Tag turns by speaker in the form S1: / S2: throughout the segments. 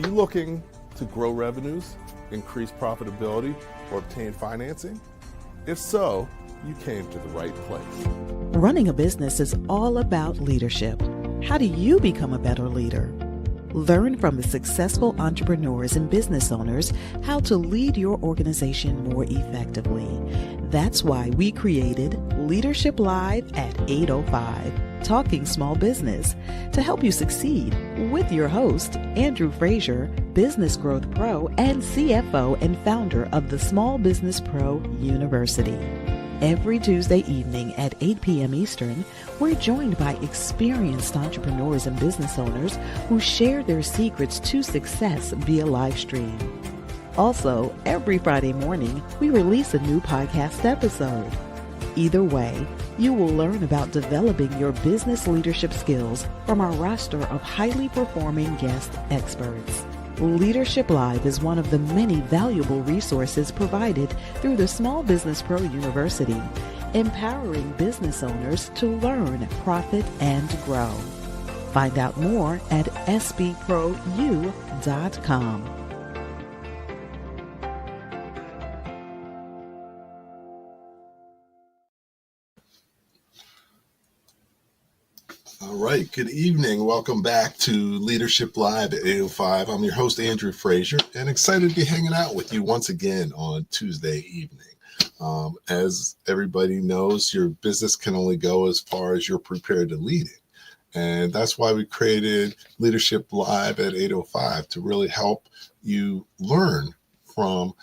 S1: you looking to grow revenues, increase profitability, or obtain financing? If so, you came to the right place.
S2: Running a business is all about leadership. How do you become a better leader? Learn from the successful entrepreneurs and business owners how to lead your organization more effectively. That's why we created Leadership Live at 8:05, Talking Small Business, to help you succeed with your host, Andrew Frazier, Business Growth Pro and CFO and founder of the Small Business Pro University. Every Tuesday evening at 8 p.m. Eastern, we're joined by experienced entrepreneurs and business owners who share their secrets to success via live stream. Also, every Friday morning, we release a new podcast episode. Either way, you will learn about developing your business leadership skills from our roster of highly performing guest experts. Leadership Live is one of the many valuable resources provided through the Small Business Pro University, empowering business owners to learn, profit, and grow. Find out more at sbpro.u.com.
S3: All right, good evening. Welcome back to Leadership Live at 8:05. I'm your host, Andrew Frazier, and excited to be hanging out with you once again on Tuesday evening. As everybody knows, your business can only go as far as you're prepared to lead it. And that's why we created Leadership Live at 8:05 to really help you learn from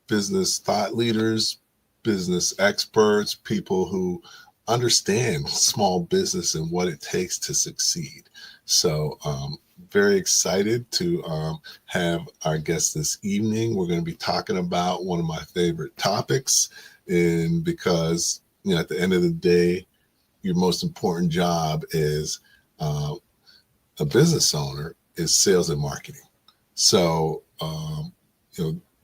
S3: business thought leaders, business experts, people who understand small business and what it takes to succeed. So very excited to have our guest this evening. We're going to be talking about one of my favorite topics, and because at the end of the day, your most important job is a business owner is sales and marketing. So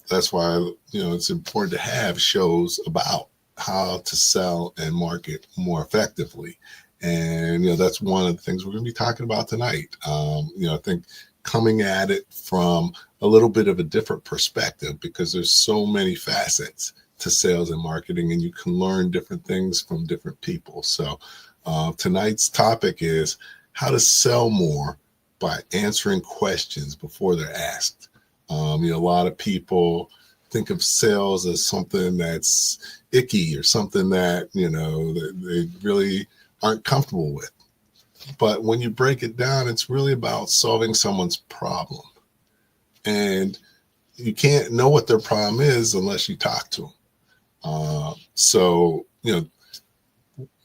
S3: that's why it's important to have shows about how to sell and market more effectively. And, that's one of the things we're going to be talking about tonight. I think coming at it from a little bit of a different perspective, because there's so many facets to sales and marketing, and you can learn different things from different people. So tonight's topic is how to sell more by answering questions before they're asked. A lot of people think of sales as something that's icky or something that, that they really aren't comfortable with. But when you break it down, it's really about solving someone's problem. And you can't know what their problem is unless you talk to them. So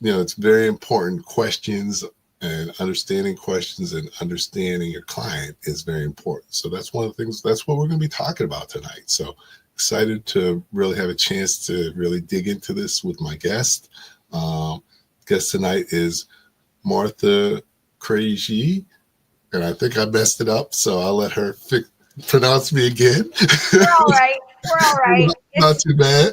S3: it's very important. Questions and understanding questions and understanding your client is very important. So that's one of the things, that's what we're going to be talking about tonight. So excited to really have a chance to really dig into this with my guest. Guest tonight is Martha Krejci, and I think I messed it up, so I'll let her pronounce me again.
S4: We're all right. We're all right.
S3: Not too bad.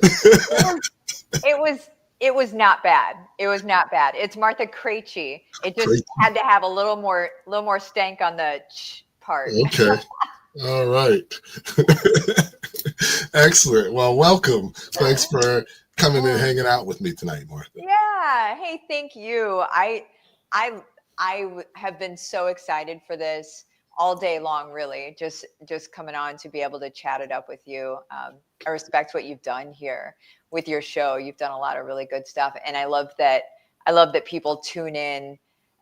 S4: It was not bad. It was not bad. It's Martha Krejci. It just had to have a little more stank on the ch part.
S3: Okay. All right. Excellent. Well, welcome. Thanks for coming and hanging out with me tonight, Martha.
S4: Yeah. Hey, thank you. I have been so excited for this all day long, really, just coming on to be able to chat it up with you. I respect what you've done here with your show. You've done a lot of really good stuff. And I love that people tune in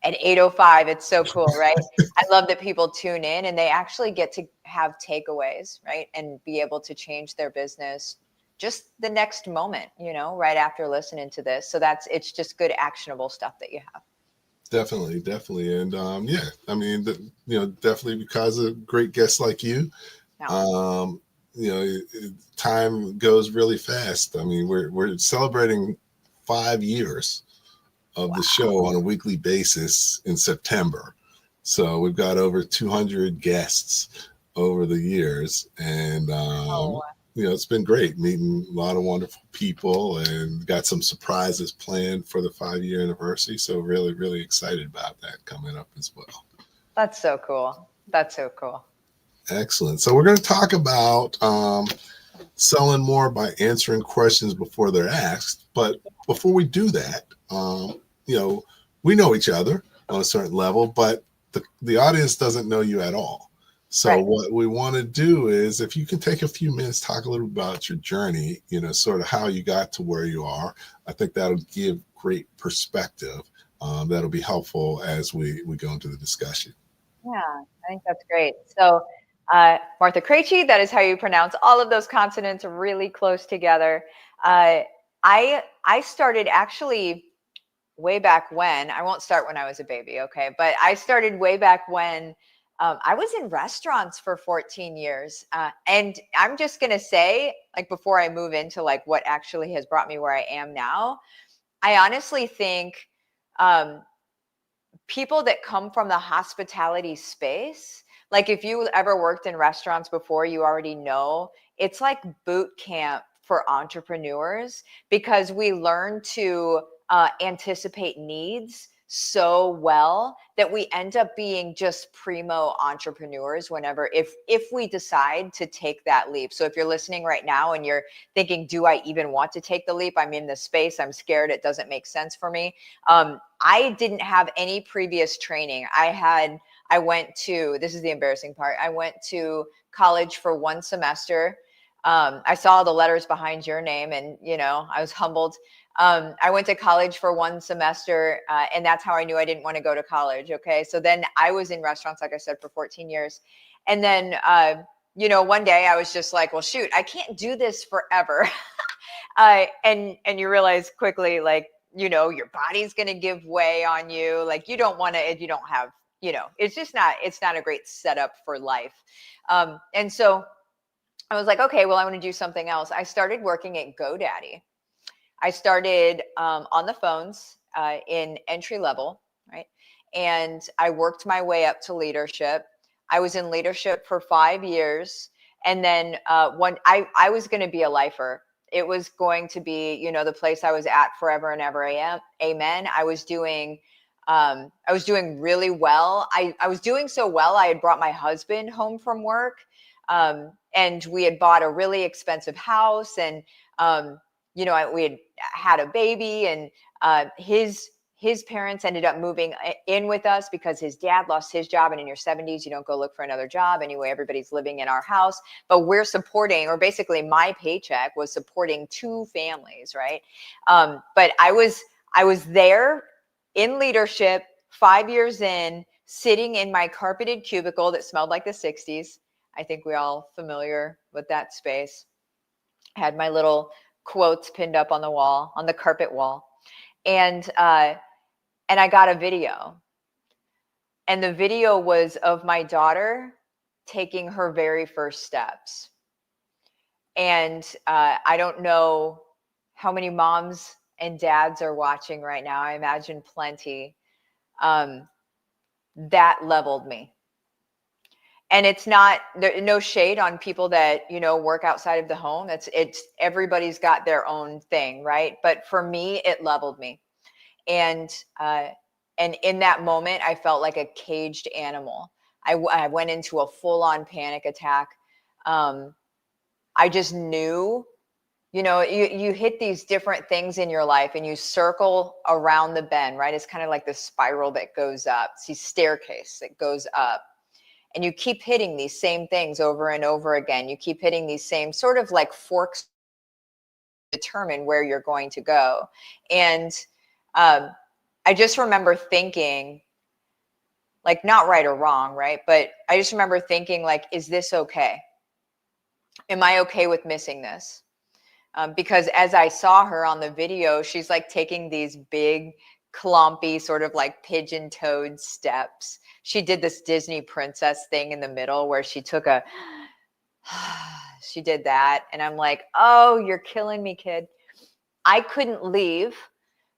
S4: at 8:05. It's so cool, right? I love that people tune in and they actually get to have takeaways, right? And be able to change their business just the next moment, right after listening to this. So it's just good, actionable stuff that you have.
S3: Definitely. And definitely because of great guests like you, time goes really fast. I mean, we're celebrating 5 years of the show on a weekly basis in September. So we've got over 200 guests over the years, and it's been great meeting a lot of wonderful people, and got some surprises planned for the 5-year anniversary. So really, really excited about that coming up as well.
S4: That's so cool.
S3: Excellent. So we're going to talk about selling more by answering questions before they're asked. But before we do that, we know each other on a certain level, but the audience doesn't know you at all. So
S4: Right.
S3: what we want to do is, if you can take a few minutes, talk a little about your journey, sort of how you got to where you are. I think that'll give great perspective. That'll be helpful as we go into the discussion.
S4: Yeah, I think that's great. So, Martha Krejci, that is how you pronounce all of those consonants really close together. I started actually way back when. I won't start when I was a baby, okay? But I started way back when I was in restaurants for 14 years. And I'm just going to say, like, before I move into like what actually has brought me where I am now, I honestly think people that come from the hospitality space, like if you ever worked in restaurants before, you already know it's like boot camp for entrepreneurs, because we learn to anticipate needs so well that we end up being just primo entrepreneurs whenever, if we decide to take that leap. So if you're listening right now and you're thinking, do I even want to take the leap? I'm in this space, I'm scared, it doesn't make sense for me. I didn't have any previous training. I went to, this is the embarrassing part, I went to college for 1 semester. I saw the letters behind your name and, I was humbled. I went to college for 1 semester, and that's how I knew I didn't want to go to college. Okay. So then I was in restaurants, like I said, for 14 years. And then, one day I was just like, well, shoot, I can't do this forever. And you realize quickly, like, your body's going to give way on you. Like, you don't want to, if you don't have, it's not a great setup for life. And so I was like, okay, well, I want to do something else. I started working at GoDaddy. I started on the phones in entry level, right? And I worked my way up to leadership. I was in leadership for 5 years. And then when I was going to be a lifer, it was going to be, the place I was at forever and ever. Amen. I was doing really well. I was doing so well. I had brought my husband home from work, and we had bought a really expensive house, and we had a baby, and his parents ended up moving in with us because his dad lost his job, and in your 70s, you don't go look for another job. Anyway, everybody's living in our house, but we're supporting, or basically my paycheck was supporting 2 families, right? But I was there in leadership, 5 years in, sitting in my carpeted cubicle that smelled like the 60s. I think we're all familiar with that space. I had my little quotes pinned up on the wall, on the carpet wall. And I got a video. And the video was of my daughter taking her very first steps. And I don't know how many moms and dads are watching right now. I imagine plenty. That leveled me. And it's not, no shade on people that, work outside of the home. It's everybody's got their own thing, right? But for me, it leveled me. And in that moment, I felt like a caged animal. I went into a full-on panic attack. I just knew, you hit these different things in your life and you circle around the bend, right? It's kind of like the spiral that goes up. It's the staircase that goes up. And you keep hitting these same things over and over again. You keep hitting these same sort of like forks to determine where you're going to go. And I just remember thinking, like, not right or wrong, right? But I just remember thinking, like, is this okay? Am I okay with missing this? Because as I saw her on the video, she's like taking these big, clumpy, sort of like pigeon-toed steps. She did this Disney princess thing in the middle where she took she did that. And I'm like, oh, you're killing me, kid. I couldn't leave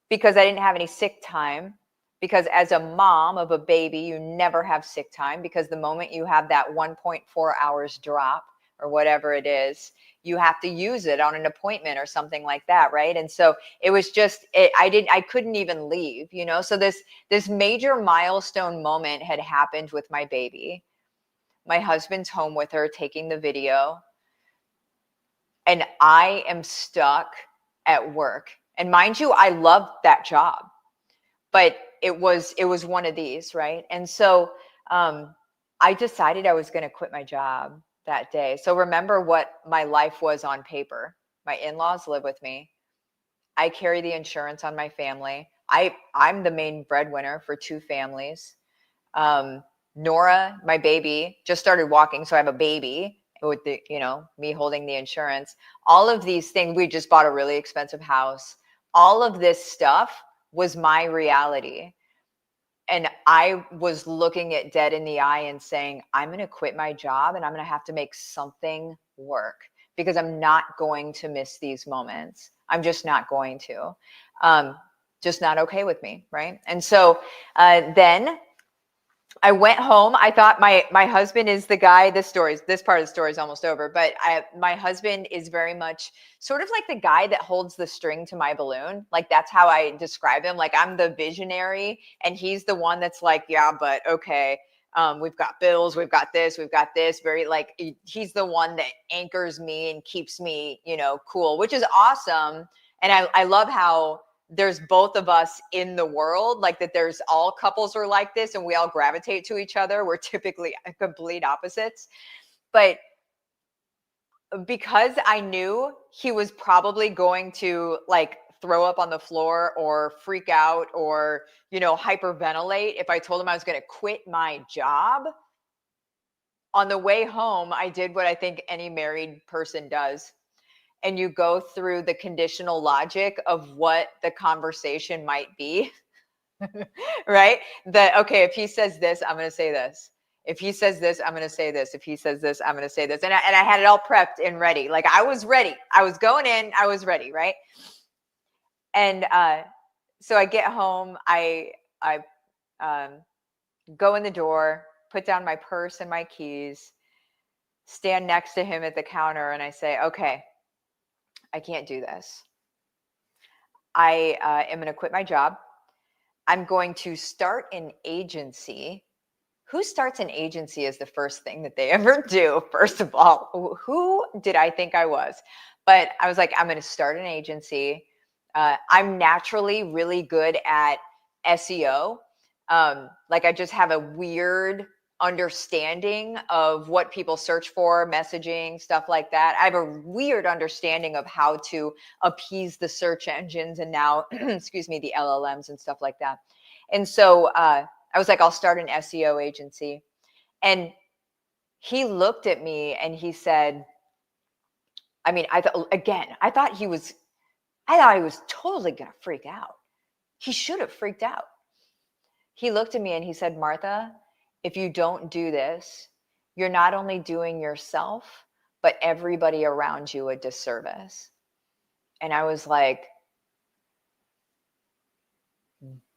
S4: because I didn't have any sick time. Because as a mom of a baby, you never have sick time, because the moment you have that 1.4 hours drop or whatever it is, you have to use it on an appointment or something like that, right? And so it was just, I couldn't even leave, So this major milestone moment had happened with my baby. My husband's home with her taking the video. And I am stuck at work. And mind you, I loved that job, but it was one of these, right? And so I decided I was going to quit my job that day. So remember what my life was on paper. My in-laws live with me. I carry the insurance on my family. I'm the main breadwinner for 2 families. Nora, my baby, just started walking, so I have a baby with the, me holding the insurance. All of these things, we just bought a really expensive house. All of this stuff was my reality. And I was looking it dead in the eye and saying, I'm going to quit my job and I'm going to have to make something work because I'm not going to miss these moments. I'm just not going to. Just not okay with me, right? And so then I went home. I thought my husband is the guy. This part of the story is almost over, but my husband is very much sort of like the guy that holds the string to my balloon. Like that's how I describe him. Like I'm the visionary, and he's the one that's like, yeah, but okay, we've got bills, we've got this. Very like he's the one that anchors me and keeps me, cool, which is awesome. And I love how there's both of us in the world, like that there's all couples are like this and we all gravitate to each other. We're typically complete opposites. But because I knew he was probably going to like throw up on the floor or freak out or, hyperventilate if I told him I was going to quit my job, on the way home, I did what I think any married person does. And you go through the conditional logic of what the conversation might be, right? Okay, if he says this, I'm going to say this. If he says this, I'm going to say this. If he says this, I'm going to say this. And I had it all prepped and ready. Like I was ready. I was going in. I was ready, right? And so I get home. I go in the door, put down my purse and my keys, stand next to him at the counter, and I say, okay, I can't do this. I am going to quit my job. I'm going to start an agency. Who starts an agency is the first thing that they ever do. First of all, who did I think I was? But I was like, I'm going to start an agency. I'm naturally really good at SEO. Like I just have a weird understanding of what people search for, messaging, stuff like that. I have a weird understanding of how to appease the search engines and now, excuse me, the LLMs and stuff like that. And so I was like, I'll start an SEO agency. And he looked at me and he said, I thought he was totally going to freak out. He should have freaked out. He looked at me and he said, Martha, if you don't do this, you're not only doing yourself, but everybody around you a disservice. And I was like,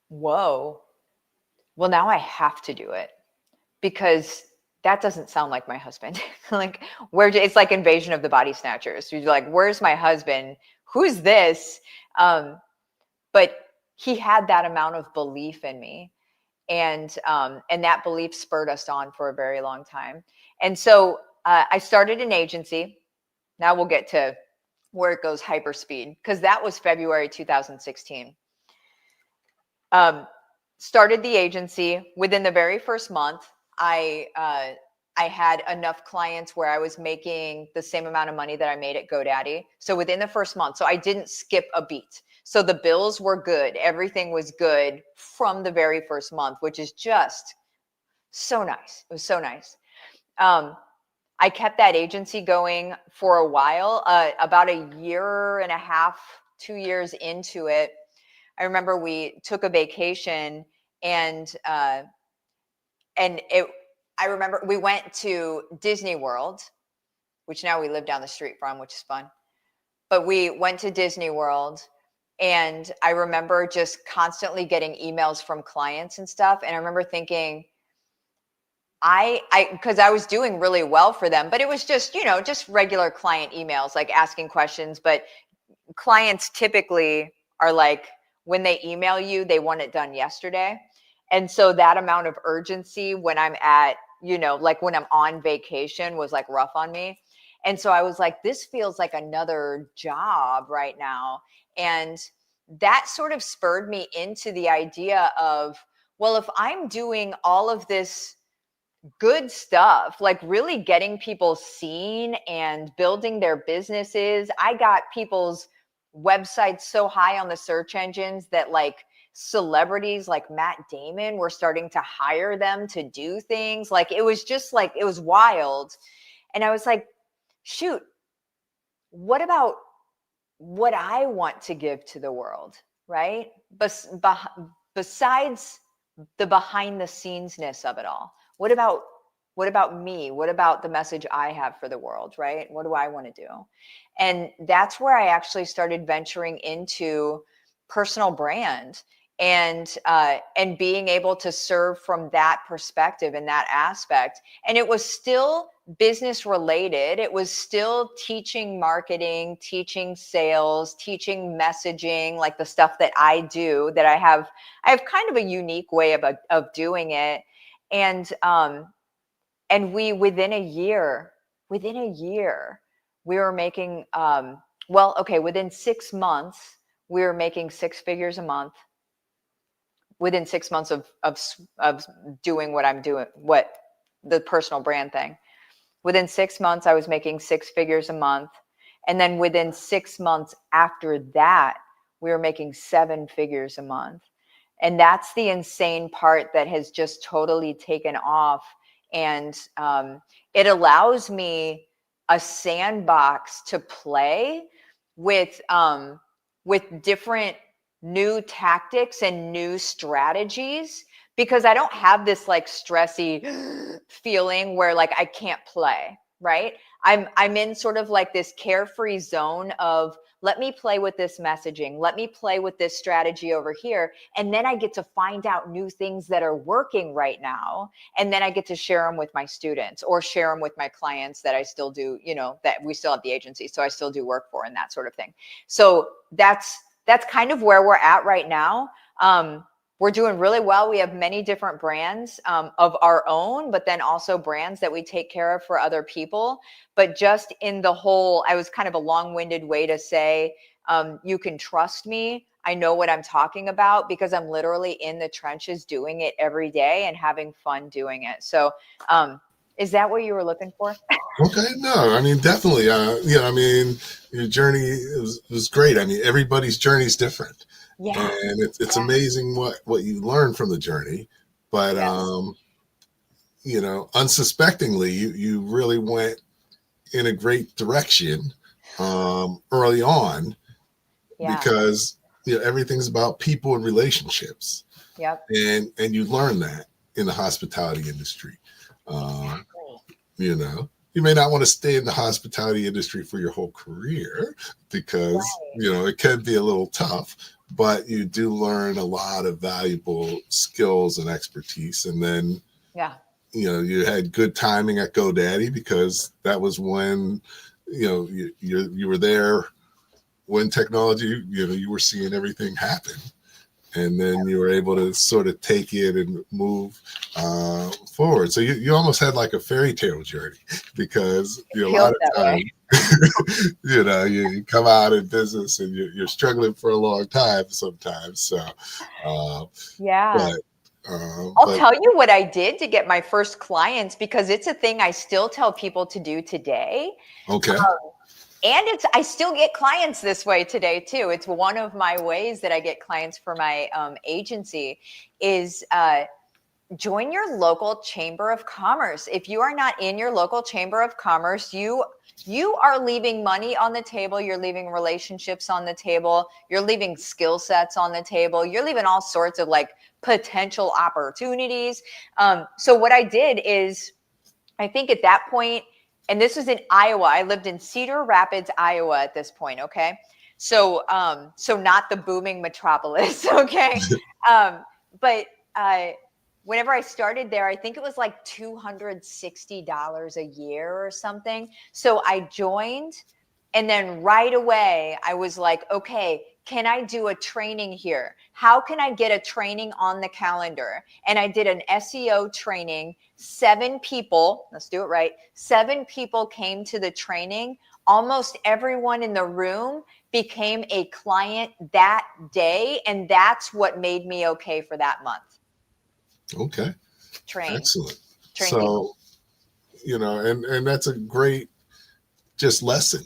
S4: whoa. Well, now I have to do it because that doesn't sound like my husband. Like, it's like Invasion of the Body Snatchers. You're like, where's my husband? Who's this? But he had that amount of belief in me. And that belief spurred us on for a very long time. And so I started an agency. Now we'll get to where it goes hyperspeed, because that was February 2016. Started the agency. Within the very first month, I had enough clients where I was making the same amount of money that I made at GoDaddy. So within the first month, so I didn't skip a beat. So the bills were good. Everything was good from the very first month, which is just so nice. It was so nice. I kept that agency going for a while, about a year and a half, 2 years into it. I remember we took a vacation and I remember we went to Disney World, which now we live down the street from, which is fun. But we went to Disney World. And I remember just constantly getting emails from clients and stuff. And I remember thinking, because I was doing really well for them, but it was just, just regular client emails, like asking questions. But clients typically are like, when they email you, they want it done yesterday. And so that amount of urgency when I'm at like when I'm on vacation was like rough on me. And so I was like, this feels like another job right now. And that sort of spurred me into the idea of, well, if I'm doing all of this good stuff, like really getting people seen and building their businesses, I got people's websites so high on the search engines that like celebrities like Matt Damon were starting to hire them to do things. Like it was just like, it was wild. And I was like, shoot, what about what I want to give to the world, right? Besides the behind the scenes-ness of it all, what about me? What about the message I have for the world, right? What do I want to do? And that's where I actually started venturing into personal brand and being able to serve from that perspective and that aspect. And it was still business related. It was still teaching marketing, teaching sales, teaching messaging, like the stuff that I do, that I have kind of a unique way of doing it. And we, within a year, we were making, within 6 months, we were making 6 figures a month. Within 6 months of doing what I'm doing, what the personal brand thing. Within 6 months, I was making 6 figures a month. And then within 6 months after that, we were making 7 figures a month. And that's the insane part that has just totally taken off. And it allows me a sandbox to play with different new tactics and new strategies, because I don't have this like stressy feeling where like I can't play, right? I'm in sort of like this carefree zone of, let me play with this messaging, let me play with this strategy over here, and then I get to find out new things that are working right now, and then I get to share them with my students or share them with my clients that I still do, that we still have the agency, so I still do work for, and that sort of thing. So that's kind of where we're at right now. We're doing really well. We have many different brands of our own, but then also brands that we take care of for other people. But just in the whole, I was kind of a long-winded way to say, you can trust me. I know what I'm talking about because I'm literally in the trenches doing it every day and having fun doing it. So is that what you were looking for?
S3: Okay, no, I mean, definitely. Your journey was great. I mean, everybody's journey is different.
S4: Yeah.
S3: And it's amazing what you learn from the journey. But, unsuspectingly, you really went in a great direction early on, because, everything's about people and relationships.
S4: Yep.
S3: And you learn that in the hospitality industry. You may not want to stay in the hospitality industry for your whole career because, it can be a little tough, but you do learn a lot of valuable skills and expertise. And then, you had good timing at GoDaddy, because that was when, you were there when technology, you were seeing everything happen. And then you were able to sort of take it and move forward. So you almost had like a fairy tale journey, because a lot of times, you come out in business and you're struggling for a long time sometimes. So, I'll
S4: tell you what I did to get my first clients, because it's a thing I still tell people to do today.
S3: Okay.
S4: And I still get clients this way today too. It's one of my ways that I get clients for my agency is join your local chamber of commerce. If you are not in your local chamber of commerce, you are leaving money on the table. You're leaving relationships on the table. You're leaving skill sets on the table. You're leaving all sorts of like potential opportunities. So what I did is, I think at that point, and this was in Iowa. I lived in Cedar Rapids, Iowa at this point. Okay. So not the booming metropolis. Okay. But whenever I started there, I think it was like $260 a year or something. So I joined And then right away, I was like, okay, can I do a training here? How can I get a training on the calendar? And I did an SEO training. 7 people, let's do it right. 7 people came to the training. Almost everyone in the room became a client that day. And that's what made me okay for that month.
S3: Okay.
S4: Train.
S3: Excellent.
S4: Train
S3: So,
S4: people.
S3: and that's a great just lesson.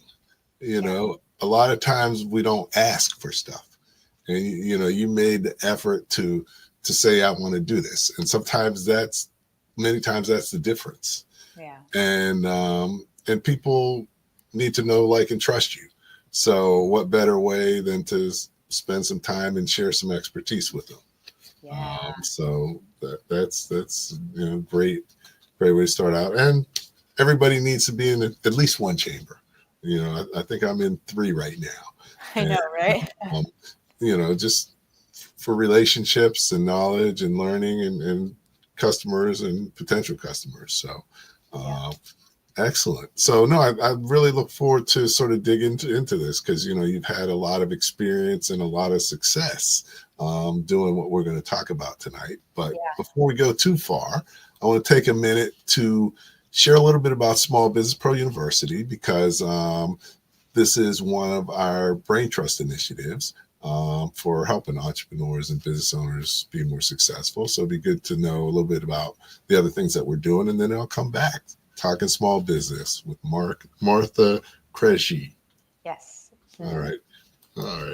S3: A lot of times we don't ask for stuff, and you made the effort to say, I want to do this. And many times that's the difference.
S4: Yeah.
S3: And people need to know, like, and trust you. So what better way than to spend some time and share some expertise with them?
S4: Yeah.
S3: So that's great way to start out. And everybody needs to be in at least one chamber. I think I'm in 3 right now.
S4: I know, right?
S3: Just for relationships and knowledge and learning and customers and potential customers. So excellent. So no, I really look forward to sort of dig into this, because you've had a lot of experience and a lot of success doing what we're going to talk about tonight. But before we go too far, I want to take a minute to share a little bit about Small Business Pro University, because this is one of our Brain Trust initiatives for helping entrepreneurs and business owners be more successful. So it'd be good to know a little bit about the other things that we're doing, and then I'll come back talking small business with Martha Krejci.
S4: Yes.
S3: All right.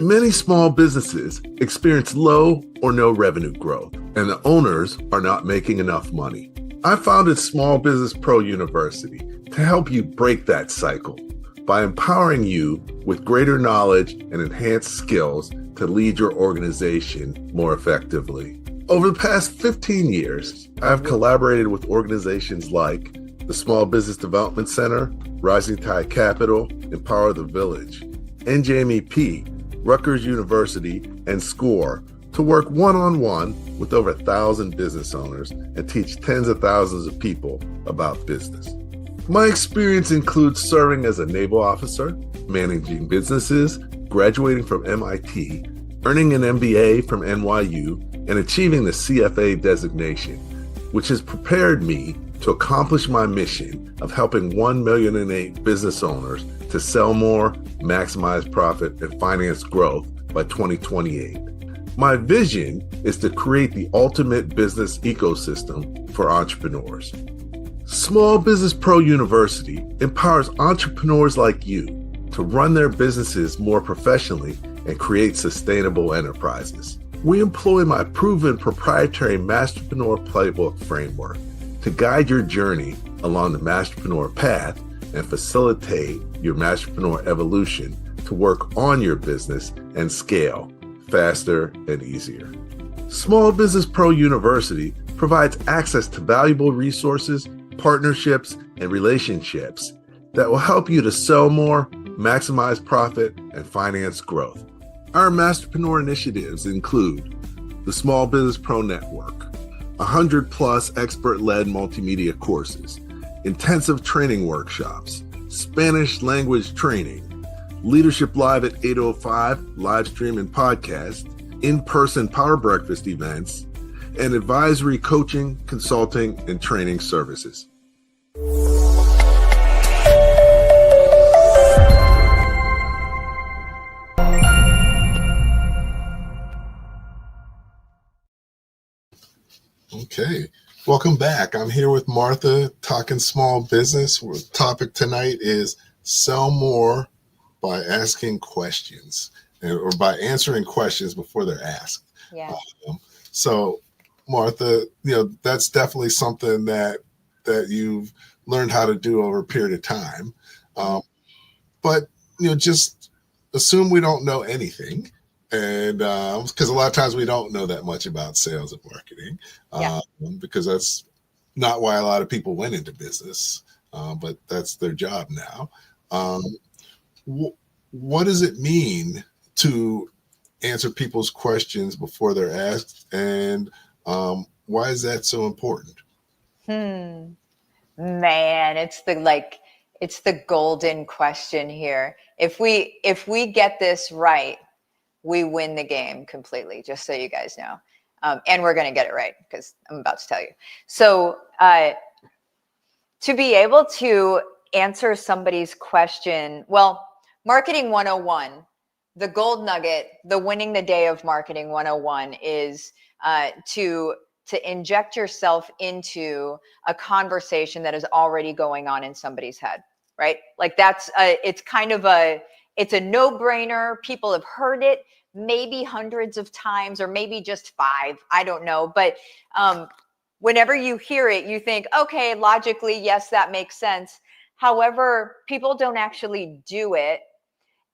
S5: Many small businesses experience low or no revenue growth, and the owners are not making enough money. I founded Small Business Pro University to help you break that cycle by empowering you with greater knowledge and enhanced skills to lead your organization more effectively. Over the past 15 years, I have collaborated with organizations like the Small Business Development Center, Rising Tide Capital, Empower the Village, NJMEP, Rutgers University, and SCORE to work one-on-one with over 1,000 business owners and teach tens of thousands of people about business. My experience includes serving as a naval officer, managing businesses, graduating from MIT, earning an MBA from NYU, and achieving the CFA designation, which has prepared me to accomplish my mission of helping 1,000,008 business owners to sell more, maximize profit, and finance growth by 2028. My vision is to create the ultimate business ecosystem for entrepreneurs. Small Business Pro University empowers entrepreneurs like you to run their businesses more professionally and create sustainable enterprises. We employ my proven proprietary Masterpreneur Playbook framework to guide your journey along the Masterpreneur path and facilitate your Masterpreneur evolution to work on your business and scale faster and easier. Small Business Pro University provides access to valuable resources, partnerships, and relationships that will help you to sell more, maximize profit, and finance growth. Our Masterpreneur initiatives include the Small Business Pro Network, 100+ expert-led multimedia courses, intensive training workshops, Spanish language training, Leadership Live at 8:05 live stream and podcast, in-person Power Breakfast events, and advisory coaching, consulting, and training services.
S3: Okay. Welcome back. I'm here with Martha talking small business. The topic tonight is sell more by asking questions, or by answering questions before they're asked.
S4: Yeah.
S3: So Martha, that's definitely something that you've learned how to do over a period of time. But just assume we don't know anything. And because a lot of times we don't know that much about sales and marketing, because that's not why a lot of people went into business, but that's their job now. What does it mean to answer people's questions before they're asked, and why is that so important?
S4: Man, it's the golden question here. If we get this right, we win the game completely, just so you guys know. And we're going to get it right because I'm about to tell you. So to be able to answer somebody's question, well, Marketing 101, the gold nugget, the winning the day of Marketing 101 is to inject yourself into a conversation that is already going on in somebody's head, right? Like that's it's kind of it's a no-brainer. People have heard it maybe hundreds of times, or maybe just 5, I don't know. But whenever you hear it, you think, okay, logically, yes, that makes sense. However, people don't actually do it.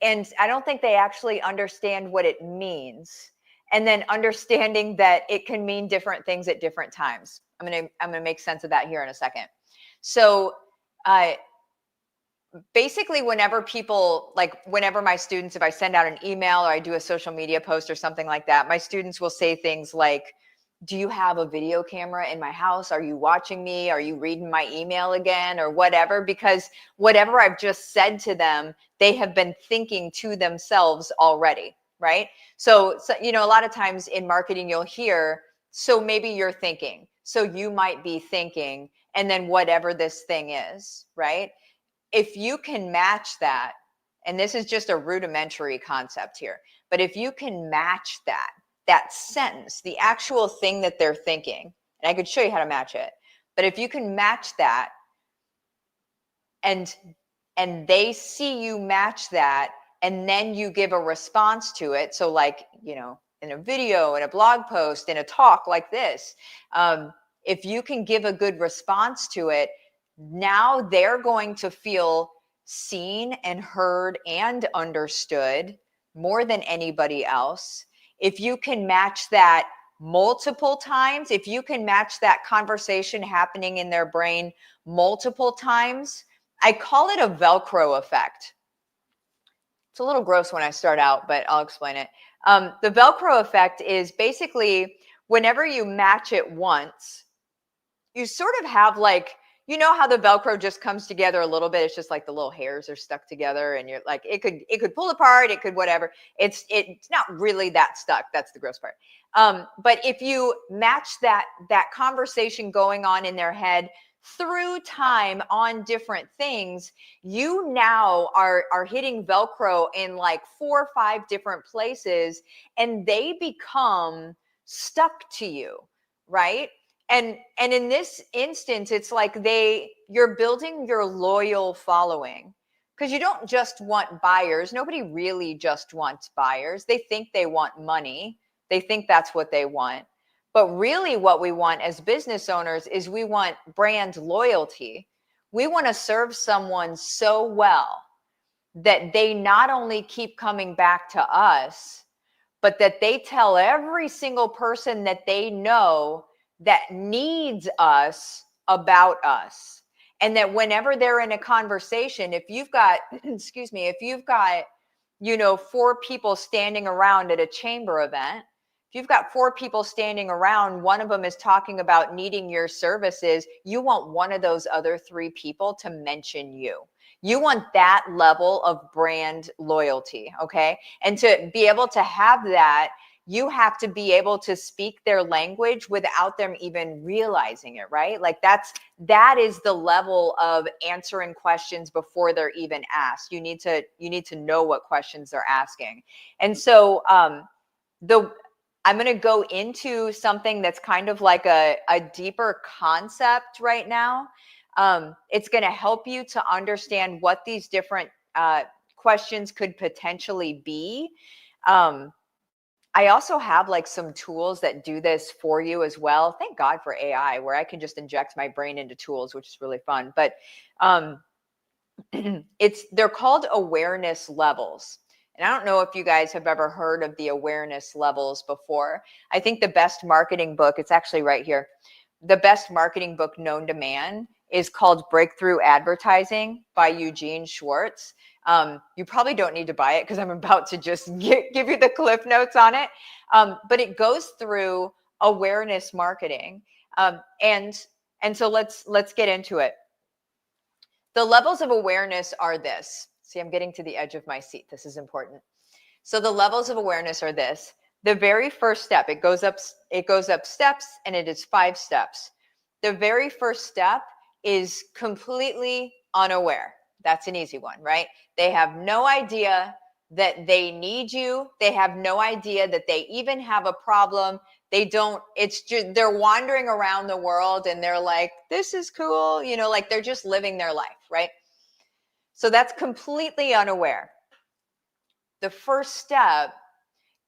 S4: And I don't think they actually understand what it means. And then understanding that it can mean different things at different times. I'm gonna make sense of that here in a second. So basically, whenever my students, if I send out an email or I do a social media post or something like that, my students will say things like, do you have a video camera in my house? Are you watching me? Are you reading my email again, or whatever? Because whatever I've just said to them, they have been thinking to themselves already, right? So a lot of times in marketing, you'll hear, so maybe you're thinking, so you might be thinking, and then whatever this thing is, right? If you can match that, and this is just a rudimentary concept here, but if you can match that sentence, the actual thing that they're thinking, and I could show you how to match it, but if you can match that and they see you match that, and then you give a response to it. So like, in a video, in a blog post, in a talk like this, if you can give a good response to it, now they're going to feel seen and heard and understood more than anybody else. If you can match that multiple times, if you can match that conversation happening in their brain multiple times, I call it a Velcro effect. It's a little gross when I start out, but I'll explain it. The Velcro effect is basically whenever you match it once, you sort of have like, how the Velcro just comes together a little bit. It's just like the little hairs are stuck together, and you're like, it could pull apart, it could whatever. It's not really that stuck. That's the gross part. But if you match that conversation going on in their head through time on different things, you now are hitting Velcro in like 4 or 5 different places, and they become stuck to you, right? And in this instance, it's like you're building your loyal following, because you don't just want buyers. Nobody really just wants buyers. They think they want money. They think that's what they want. But really what we want as business owners is we want brand loyalty. We want to serve someone so well that they not only keep coming back to us, but that they tell every single person that they know that needs us about us. And that whenever they're in a conversation, if you've got, if you've got, 4 people standing around at a chamber event, if you've got 4 people standing around, one of them is talking about needing your services, you want one of those other 3 people to mention you. You want that level of brand loyalty, okay? And to be able to have that, you have to be able to speak their language without them even realizing it, right? Like that is the level of answering questions before they're even asked. You need to know what questions they're asking. And so I'm going to go into something that's kind of like a deeper concept right now. It's going to help you to understand what these different questions could potentially be. I also have like some tools that do this for you as well. Thank God for AI, where I can just inject my brain into tools, which is really fun. But they're called awareness levels. And I don't know if you guys have ever heard of the awareness levels before. I think the best marketing book, it's actually right here. The best marketing book known to man is called Breakthrough Advertising by Eugene Schwartz. You probably don't need to buy it because I'm about to just give you the cliff notes on it. But it goes through awareness marketing. And so let's get into it. The levels of awareness are this. See, I'm getting to the edge of my seat. This is important. So the levels of awareness are this. The very first step, it goes up steps, and it is 5 steps. The very first step is completely unaware. That's an easy one, right? They have no idea that they need you. They have no idea that they even have a problem. They don't, it's just, they're wandering around the world and they're like, this is cool. You know, like they're just living their life, right? So that's completely unaware. The first step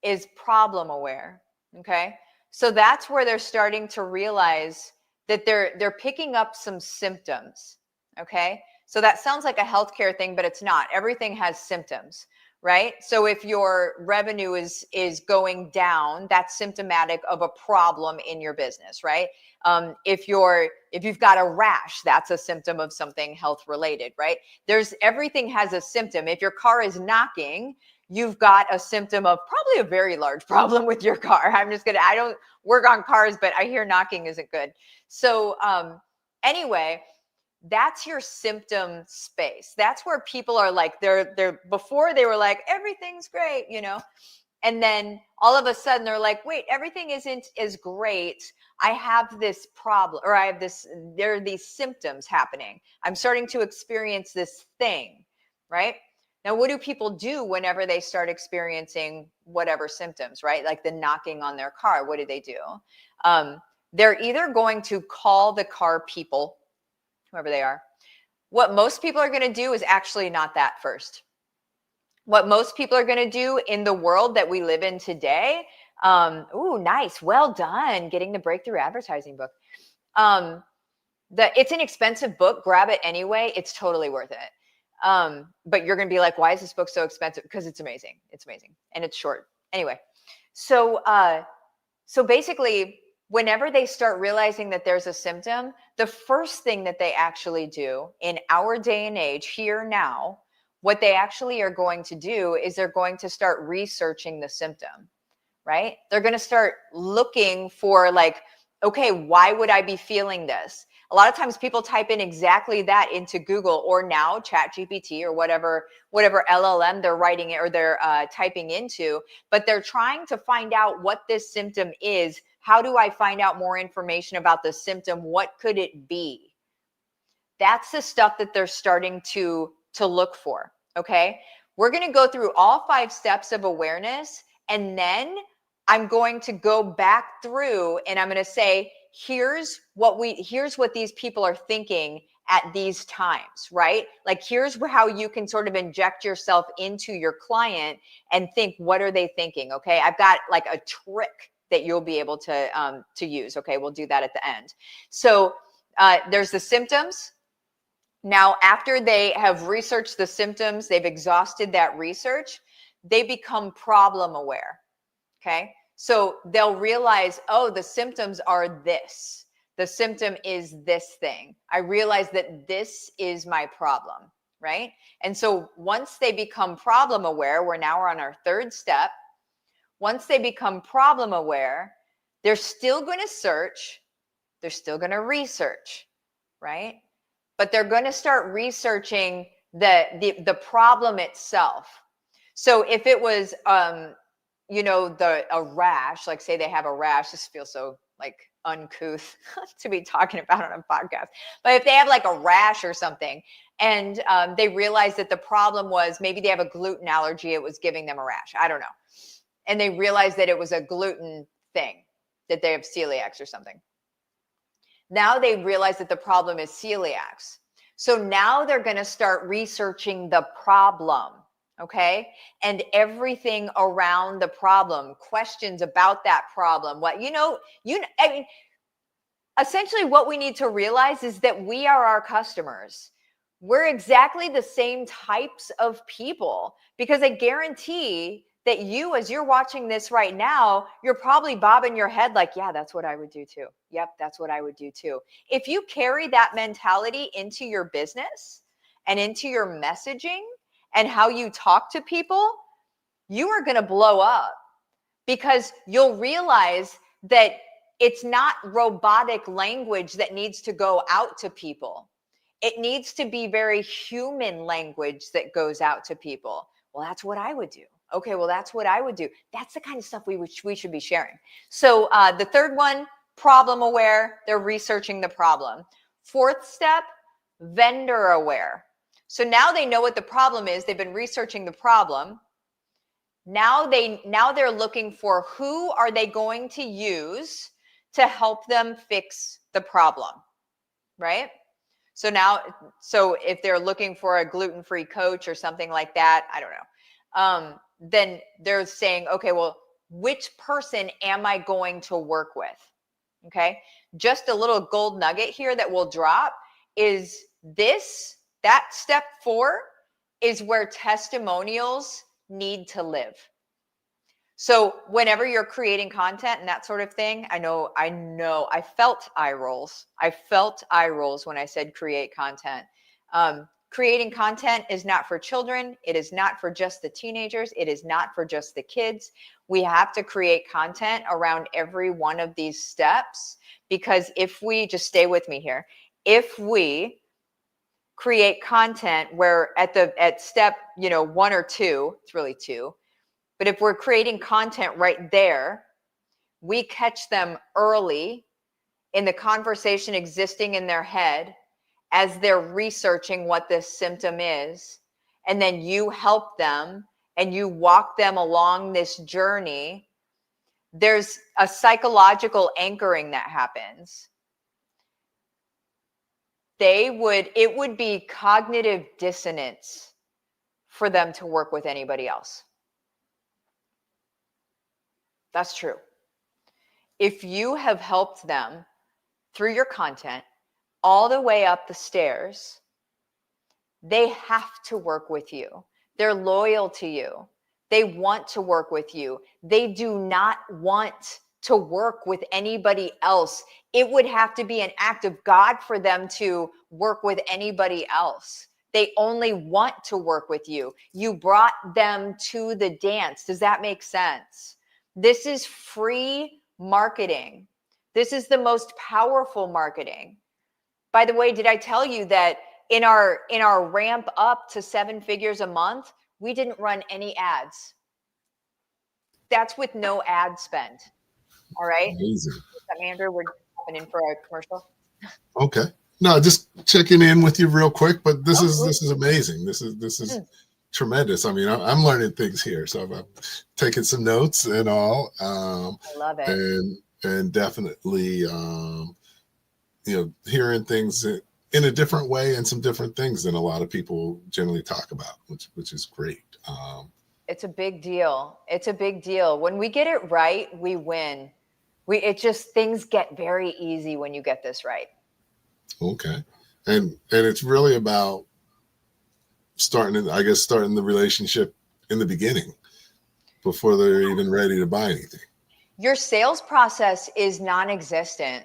S4: is problem aware. Okay. So that's where they're starting to realize that they're picking up some symptoms. Okay. So that sounds like a healthcare thing, but it's not. Everything has symptoms, right? So if your revenue is going down, that's symptomatic of a problem in your business, right? If you've got a rash, that's a symptom of something health related, right? Everything has a symptom. If your car is knocking, you've got a symptom of probably a very large problem with your car. I don't work on cars, but I hear knocking isn't good. So anyway, that's your symptom space. That's where people are like, they're before they were like, everything's great, you know? And then all of a sudden they're like, wait, everything isn't as great. I have this problem, or there are these symptoms happening. I'm starting to experience this thing, right? Now, what do people do whenever they start experiencing whatever symptoms, right? Like the knocking on their car, what do? They're either going to call the car people, whoever they are. What most people are going to do is actually not that first. What most people are going to do in the world that we live in today, ooh, nice, well done, getting the breakthrough advertising book. It's an expensive book, grab it anyway, it's totally worth it. But you're going to be like, why is this book so expensive? Because it's amazing. It's amazing. And it's short. Anyway, so basically, whenever they start realizing that there's a symptom, the first thing that they actually do in our day and age, here now, what they actually are going to do is they're going to start researching the symptom, right? They're going to start looking for like, okay, why would I be feeling this? A lot of times people type in exactly that into Google or now ChatGPT or whatever LLM they're writing it or they're typing into, but they're trying to find out what this symptom is. How do I find out more information about the symptom? What could it be? That's the stuff that they're starting to look for, okay? We're going to go through all 5 steps of awareness, and then I'm going to go back through and I'm going to say, here's what these people are thinking at these times, right? Like, here's how you can sort of inject yourself into your client and think, what are they thinking? Okay. I've got like a trick that you'll be able to use. Okay. We'll do that at the end. So there's the symptoms. Now, after they have researched the symptoms, they've exhausted that research, they become problem aware. Okay. So they'll realize, oh, the symptoms are this. The symptom is this thing. I realize that this is my problem, right? And so once they become problem aware, we're on our 3rd step. Once they become problem aware, they're still going to search. They're still going to research, right? But they're going to start researching the problem itself. So if it was, a rash, like say they have a rash, this feels so like uncouth to be talking about on a podcast. But if they have like a rash or something and they realize that the problem was maybe they have a gluten allergy, it was giving them a rash. I don't know. And they realize that it was a gluten thing, that they have celiacs or something. Now they realize that the problem is celiacs. So now they're going to start researching the problem. Okay. And everything around the problem, questions about that problem. Essentially what we need to realize is that we are our customers. We're exactly the same types of people, because I guarantee that you, as you're watching this right now, you're probably bobbing your head like, yeah, that's what I would do too. Yep. That's what I would do too. If you carry that mentality into your business and into your messaging, and how you talk to people, you are going to blow up, because you'll realize that it's not robotic language that needs to go out to people. It needs to be very human language that goes out to people. Well, that's what I would do. Okay, well, that's what I would do. That's the kind of stuff we should be sharing. So the third one, problem aware. They're researching the problem. Fourth step, vendor aware. So now they know what the problem is. They've been researching the problem. Now they're looking for who are they going to use to help them fix the problem, right? So if they're looking for a gluten-free coach or something like that, I don't know. Then they're saying, okay, well, which person am I going to work with? Okay. Just a little gold nugget here that will drop is that step 4 is where testimonials need to live. So whenever you're creating content and that sort of thing, I know, I felt eye rolls. I felt eye rolls when I said create content. Creating content is not for children. It is not for just the teenagers. It is not for just the kids. We have to create content around every one of these steps, because if we just stay with me here, if we create content where at step, 1 or 2, it's really 2, but if we're creating content right there, we catch them early in the conversation existing in their head as they're researching what this symptom is. And then you help them and you walk them along this journey. There's a psychological anchoring that happens. It would be cognitive dissonance for them to work with anybody else. That's true. If you have helped them through your content all the way up the stairs, they have to work with you. They're loyal to you. They want to work with you. They do not want to work with anybody else. It would have to be an act of God for them to work with anybody else. They only want to work with you. You brought them to the dance. Does that make sense? This is free marketing. This is the most powerful marketing. By the way, did I tell you that in our ramp up to 7 figures a month, we didn't run any ads? That's with no ad spend. All right.
S3: Amazing.
S4: Andrew, we're jumping in for a commercial.
S3: Okay. No, just checking in with you real quick, but this is amazing. This is tremendous. I mean, I'm learning things here, so I'm taking some notes and all.
S4: I love it.
S3: And definitely, hearing things in a different way and some different things than a lot of people generally talk about, which is great.
S4: It's a big deal. It's a big deal. When we get it right, we win. Things get very easy when you get this right.
S3: Okay. And it's really about starting the relationship in the beginning before they're even ready to buy anything.
S4: Your sales process is non-existent.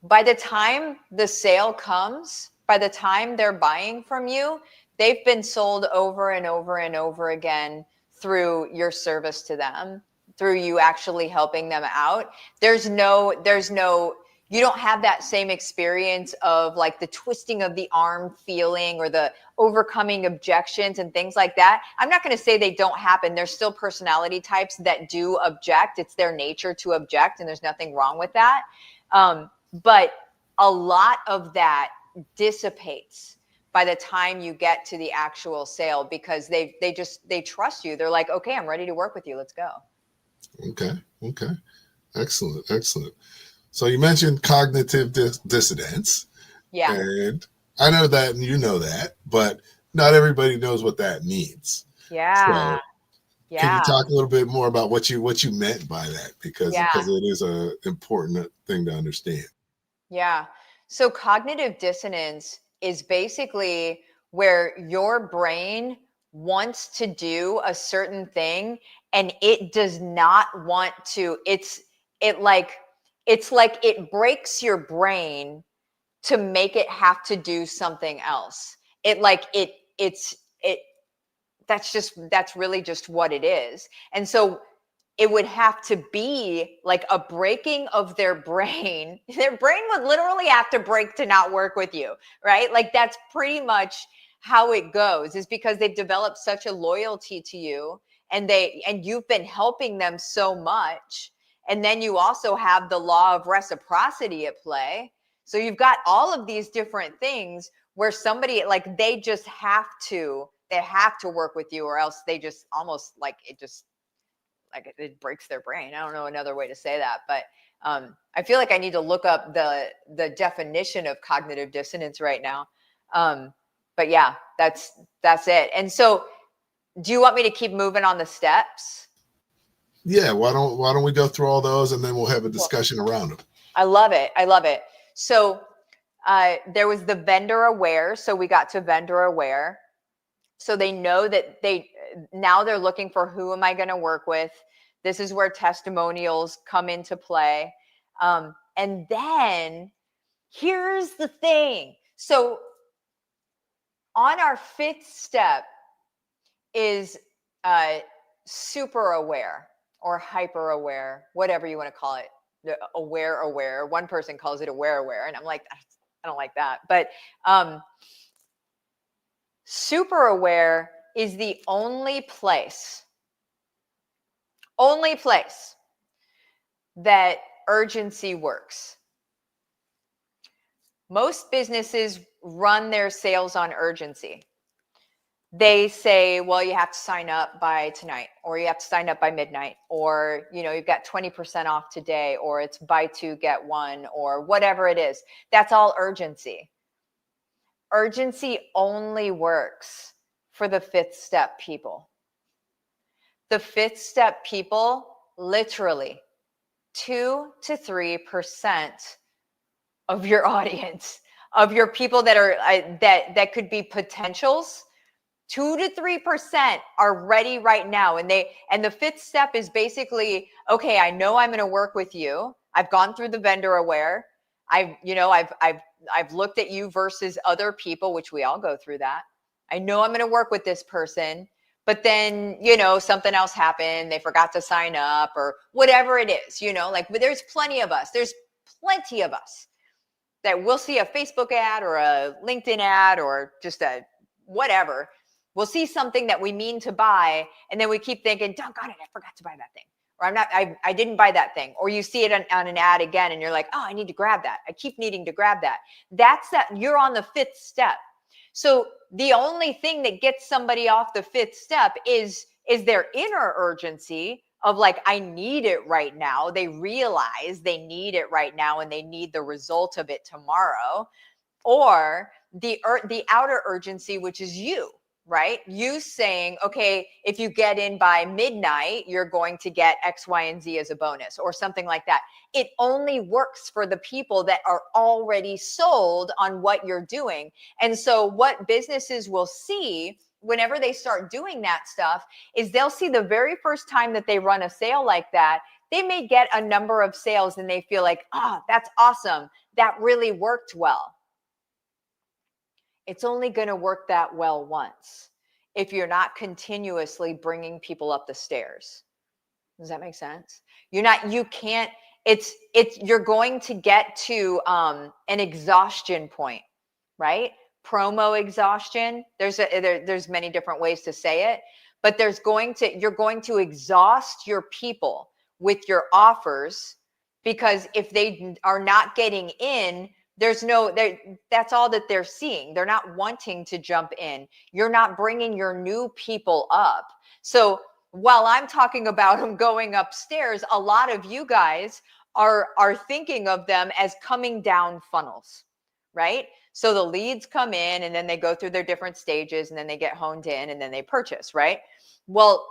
S4: By the time the sale comes, by the time they're buying from you, they've been sold over and over and over again through your service to them, through you actually helping them out. You don't have that same experience of like the twisting of the arm feeling or the overcoming objections and things like that. I'm not going to say they don't happen. There's still personality types that do object. It's their nature to object, and there's nothing wrong with that. But a lot of that dissipates by the time you get to the actual sale, because they trust you. They're like, okay, I'm ready to work with you. Let's go.
S3: Okay. Excellent. So you mentioned cognitive dissonance.
S4: Yeah.
S3: And I know that, and you know that, but not everybody knows what that means.
S4: Yeah.
S3: So can you talk a little bit more about what you meant by that? Because it is an important thing to understand.
S4: Yeah. So cognitive dissonance is basically where your brain wants to do a certain thing and it does not want to. It's like it breaks your brain to make it have to do something else. That's really just what it is. And so it would have to be like a breaking of their brain. Their brain would literally have to break to not work with you, right? Like that's pretty much how it goes, is because they've developed such a loyalty to you, and you've been helping them so much. And then you also have the law of reciprocity at play. So you've got all of these different things where somebody, like, they have to work with you, or else they just almost like it breaks their brain. I don't know another way to say that, but I feel like I need to look up the definition of cognitive dissonance right now. But yeah, that's it. And so, do you want me to keep moving on the steps?
S3: Yeah, why don't we go through all those, and then we'll have a discussion around them.
S4: I love it. So there was the vendor aware. So we got to vendor aware. So they know that now they're looking for, who am I going to work with? This is where testimonials come into play. And then here's the thing. So on our fifth step is super aware or hyper aware, whatever you want to call it. The aware. One person calls it aware. And I'm like, I don't like that. But super aware is the only place that urgency works. Most businesses run their sales on urgency. They say, well, you have to sign up by tonight, or you have to sign up by midnight, or, you've got 20% off today, or it's buy two, get one, or whatever it is. That's all urgency. Urgency only works for the fifth step people. The fifth step people, literally 2 to 3% of your audience, of your people that are that could be potentials, 2 to 3% are ready right now. And the fifth step is basically, okay, I know I'm going to work with you. I've gone through the vendor aware. I've looked at you versus other people, which we all go through that. I know I'm going to work with this person, but then, something else happened. They forgot to sign up, or whatever it is, but there's plenty of us. There's plenty of us that will see a Facebook ad or a LinkedIn ad or just a whatever. We'll see something that we mean to buy, and then we keep thinking, doggone it, I forgot to buy that thing. Or I didn't buy that thing. Or you see it on an ad again, and you're like, oh, I need to grab that. I keep needing to grab that. You're on the fifth step. So the only thing that gets somebody off the fifth step is their inner urgency of like, I need it right now. They realize they need it right now, and they need the result of it tomorrow. Or the outer urgency, which is you. Right? You saying, okay, if you get in by midnight, you're going to get X, Y, and Z as a bonus, or something like that. It only works for the people that are already sold on what you're doing. And so what businesses will see whenever they start doing that stuff is they'll see the very first time that they run a sale like that, they may get a number of sales and they feel like, that's awesome. That really worked well. It's only going to work that well once if you're not continuously bringing people up the stairs. Does that make sense? You're going to get to an exhaustion point, right? Promo exhaustion. There's many different ways to say it, but you're going to exhaust your people with your offers, because if they are not getting in, that's all that they're seeing. They're not wanting to jump in. You're not bringing your new people up. So while I'm talking about them going upstairs, a lot of you guys are thinking of them as coming down funnels, right? So the leads come in, and then they go through their different stages, and then they get honed in, and then they purchase, right? Well,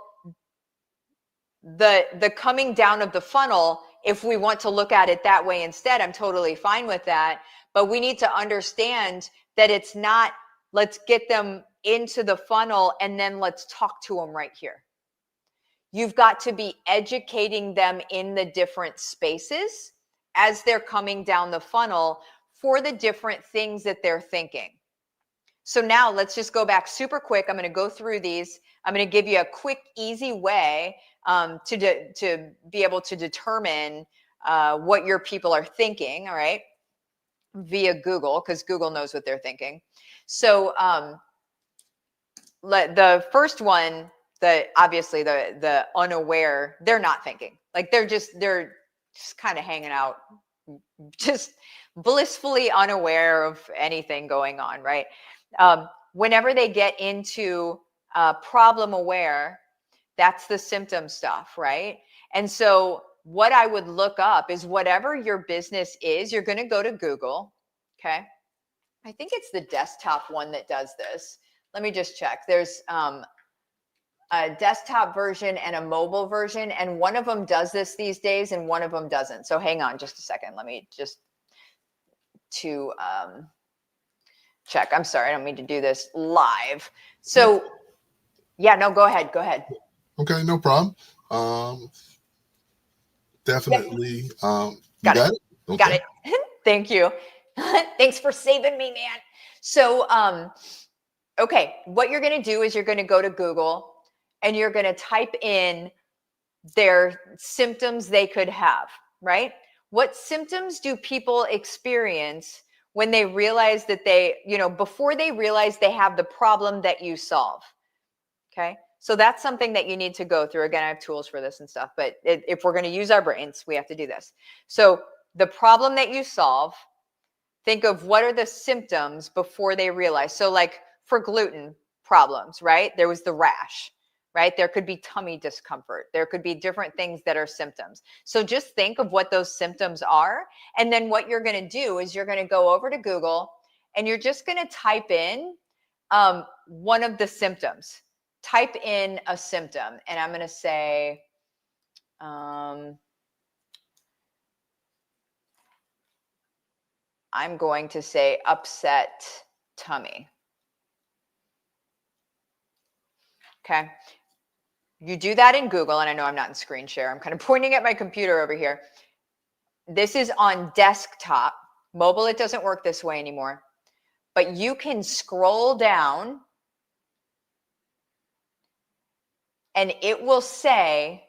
S4: the coming down of the funnel, if we want to look at it that way instead, I'm totally fine with that. But we need to understand that it's not, let's get them into the funnel and then let's talk to them right here. You've got to be educating them in the different spaces as they're coming down the funnel for the different things that they're thinking. So now let's just go back super quick. I'm going to go through these. I'm going to give you a quick, easy way to be able to determine what your people are thinking, all right, via Google, because Google knows what they're thinking. So the first one, obviously the unaware, they're not thinking. Like they're just kind of hanging out, just blissfully unaware of anything going on, right? Whenever they get into problem aware, that's the symptom stuff, right? And so what I would look up is whatever your business is, you're going to go to Google, okay? I think it's the desktop one that does this. Let me just check. There's a desktop version and a mobile version, and one of them does this these days and one of them doesn't. So hang on just a second. Let me just check. I'm sorry, I don't mean to do this live. So yeah, no, go ahead.
S3: Okay, no problem. Definitely.
S4: Got it.
S3: Okay.
S4: Got it. Thank you. Thanks for saving me, man. So, okay, what you're going to do is you're going to go to Google and you're going to type in their symptoms they could have, right? What symptoms do people experience when they realize that before they realize they have the problem that you solve? Okay. So that's something that you need to go through. Again, I have tools for this and stuff, but if we're going to use our brains, we have to do this. So the problem that you solve, think of what are the symptoms before they realize. So like for gluten problems, right? There was the rash, right? There could be tummy discomfort. There could be different things that are symptoms. So just think of what those symptoms are. And then what you're going to do is you're going to go over to Google and you're just going to type in one of the symptoms. Type in a symptom, and I'm going to say, I'm going to say upset tummy. Okay. You do that in Google, and I know I'm not in screen share. I'm kind of pointing at my computer over here. This is on desktop. Mobile, it doesn't work this way anymore. But you can scroll down and it will say,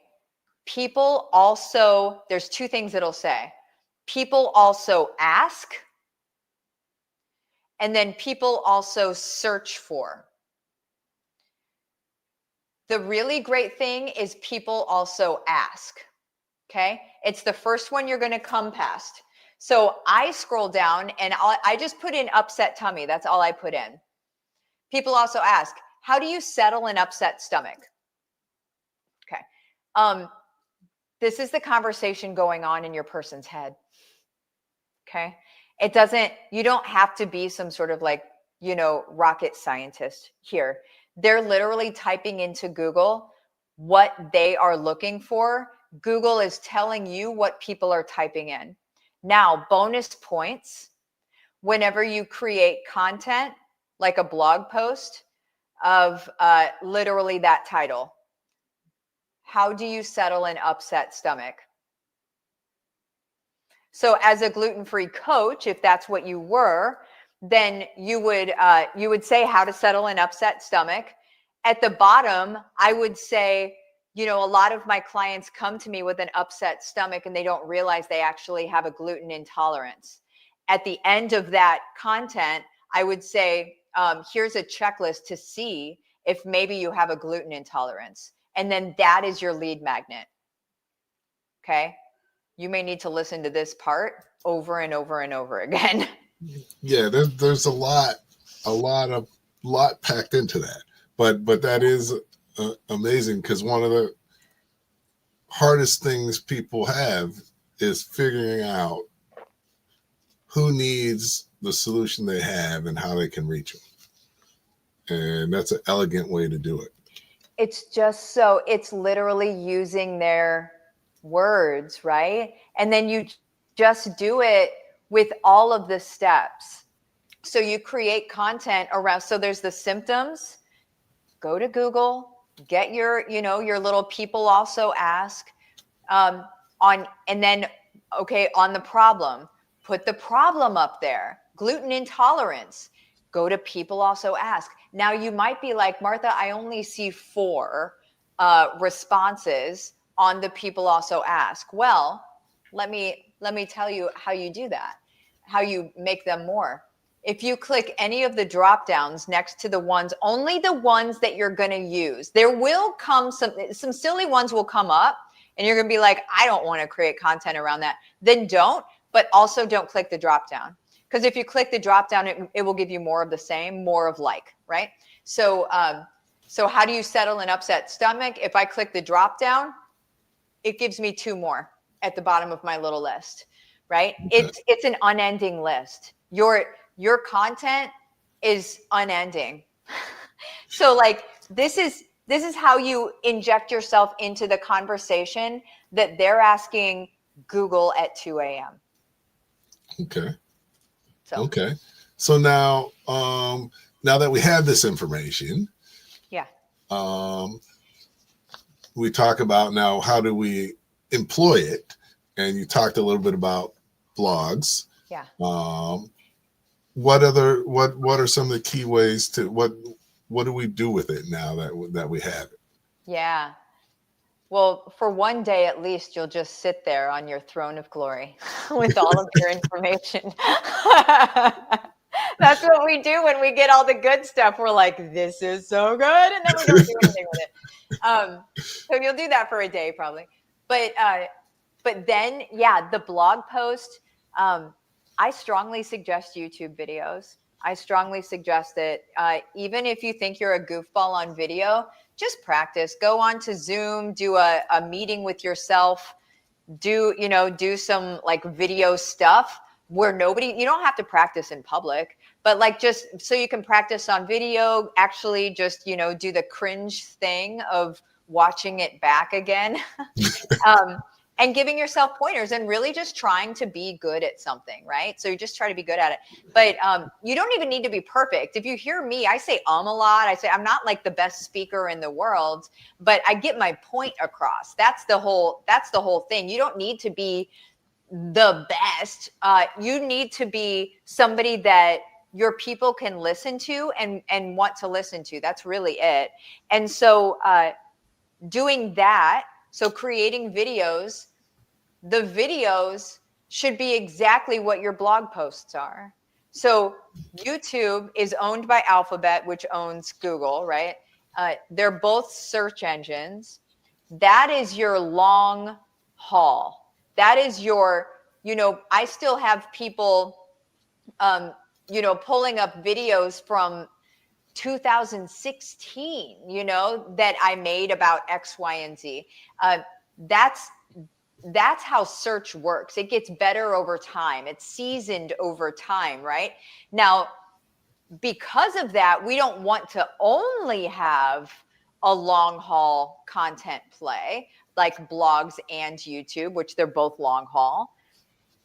S4: people also, there's two things it'll say. People also ask, and then people also search for. The really great thing is people also ask, okay? It's the first one you're gonna come past. So I scroll down and I just put in upset tummy. That's all I put in. People also ask, how do you settle an upset stomach? Okay. This is the conversation going on in your person's head. Okay. You don't have to be some sort of like, rocket scientist here. They're literally typing into Google what they are looking for. Google is telling you what people are typing in. Now, bonus points, whenever you create content, like a blog post of literally that title. How do you settle an upset stomach? So as a gluten-free coach, if that's what you were, then you would say how to settle an upset stomach. At the bottom, I would say, a lot of my clients come to me with an upset stomach and they don't realize they actually have a gluten intolerance. At the end of that content, I would say, here's a checklist to see if maybe you have a gluten intolerance. And then that is your lead magnet. Okay. You may need to listen to this part over and over and over again.
S3: Yeah, there's a lot packed into that. But that is amazing, because one of the hardest things people have is figuring out who needs the solution they have and how they can reach them. And that's an elegant way to do it.
S4: It's literally using their words, right? And then you just do it with all of the steps. So you create content around, so there's the symptoms, go to Google, get your little people also ask on the problem, put the problem up there, gluten intolerance, go to people also ask. Now you might be like, Martha, I only see 4 responses on the people also ask. Well, let me tell you how you do that, how you make them more. If you click any of the drop downs next to the ones, only the ones that you're going to use, there will come some silly ones will come up and you're going to be like, I don't want to create content around that. Then don't, but also don't click the drop down. Because if you click the drop down, it will give you more of the same, more of like, right? So, so how do you settle an upset stomach? If I click the drop down, it gives me 2 more at the bottom of my little list, right? Okay. It's an unending list. Your content is unending. So like this is how you inject yourself into the conversation that they're asking Google at 2 a.m.
S3: Okay. Okay. So now that we have this information,
S4: yeah.
S3: We talk about now how do we employ it, and you talked a little bit about blogs.
S4: Yeah.
S3: What are some of the key ways to what do we do with it now that we have it?
S4: Yeah. Well, for one day at least, you'll just sit there on your throne of glory with all of your information. That's what we do when we get all the good stuff. We're like, this is so good. And then we don't do anything with it. So you'll do that for a day probably. But then, yeah, the blog post, I strongly suggest YouTube videos. I strongly suggest it. Even if you think you're a goofball on video, just practice. Go on to Zoom, do a meeting with yourself, do some like video stuff where you don't have to practice in public, but like just so you can practice on video, actually just, do the cringe thing of watching it back again. And giving yourself pointers and really just trying to be good at something, right? So you just try to be good at it. But you don't even need to be perfect. If you hear me, I say a lot. I say I'm not like the best speaker in the world, but I get my point across. That's the whole thing. You don't need to be the best. You need to be somebody that your people can listen to and want to listen to. That's really it. And so doing that, so creating videos, the videos should be exactly what your blog posts are. So YouTube is owned by Alphabet, which owns Google, right? They're both search engines. That is your long haul. That is your, I still have people, pulling up videos from 2016, that I made about X, Y, and Z. That's how search works. It gets better over time. It's seasoned over time, right? Now, because of that, we don't want to only have a long haul content play like blogs and YouTube, which they're both long haul.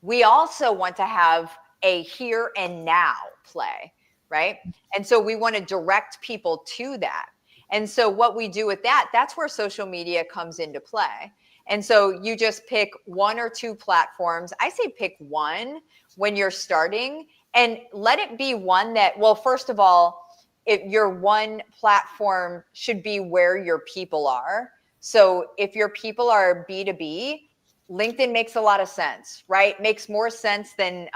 S4: We also want to have a here and now play, right? And so we want to direct people to that. And so what we do with that, that's where social media comes into play. And so you just pick 1 or 2 platforms. I say pick one when you're starting and let it be one that, well, first of all, your one platform should be where your people are. So if your people are B2B, LinkedIn makes a lot of sense, right? Makes more sense than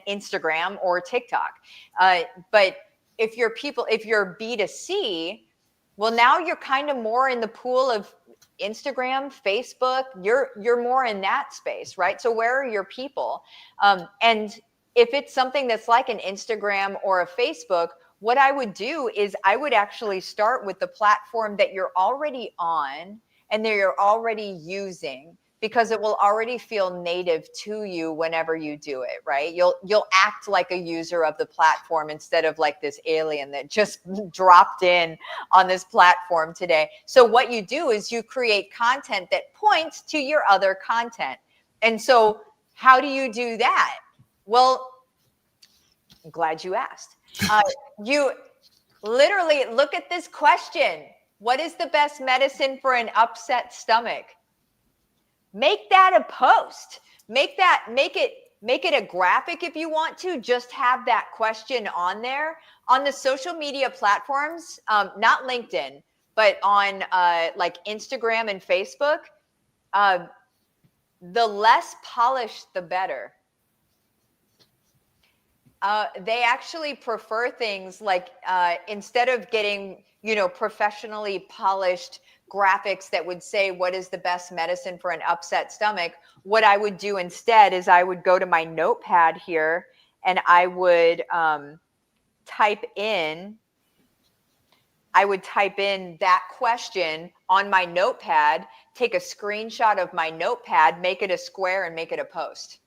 S4: Instagram or TikTok. But if you're B2C, well, now you're kind of more in the pool of Instagram, Facebook. You're more in that space, right? So where are your people? And if it's something that's like an Instagram or a Facebook, what I would do is I would actually start with the platform that you're already on and that you're already using, because it will already feel native to you whenever you do it, right? You'll act like a user of the platform instead of like this alien that just dropped in on this platform today. So what you do is you create content that points to your other content. And so how do you do that? Well, I'm glad you asked. You literally look at this question. What is the best medicine for an upset stomach? Make that a post. Make it a graphic if you want to. Just have that question on there. On the social media platforms, not LinkedIn, but on like Instagram and Facebook, the less polished, the better. They actually prefer things like instead of getting, professionally polished graphics that would say what is the best medicine for an upset stomach, what I would do instead is I would go to my notepad here and I would type in that question on my notepad, take a screenshot of my notepad, make it a square and make it a post.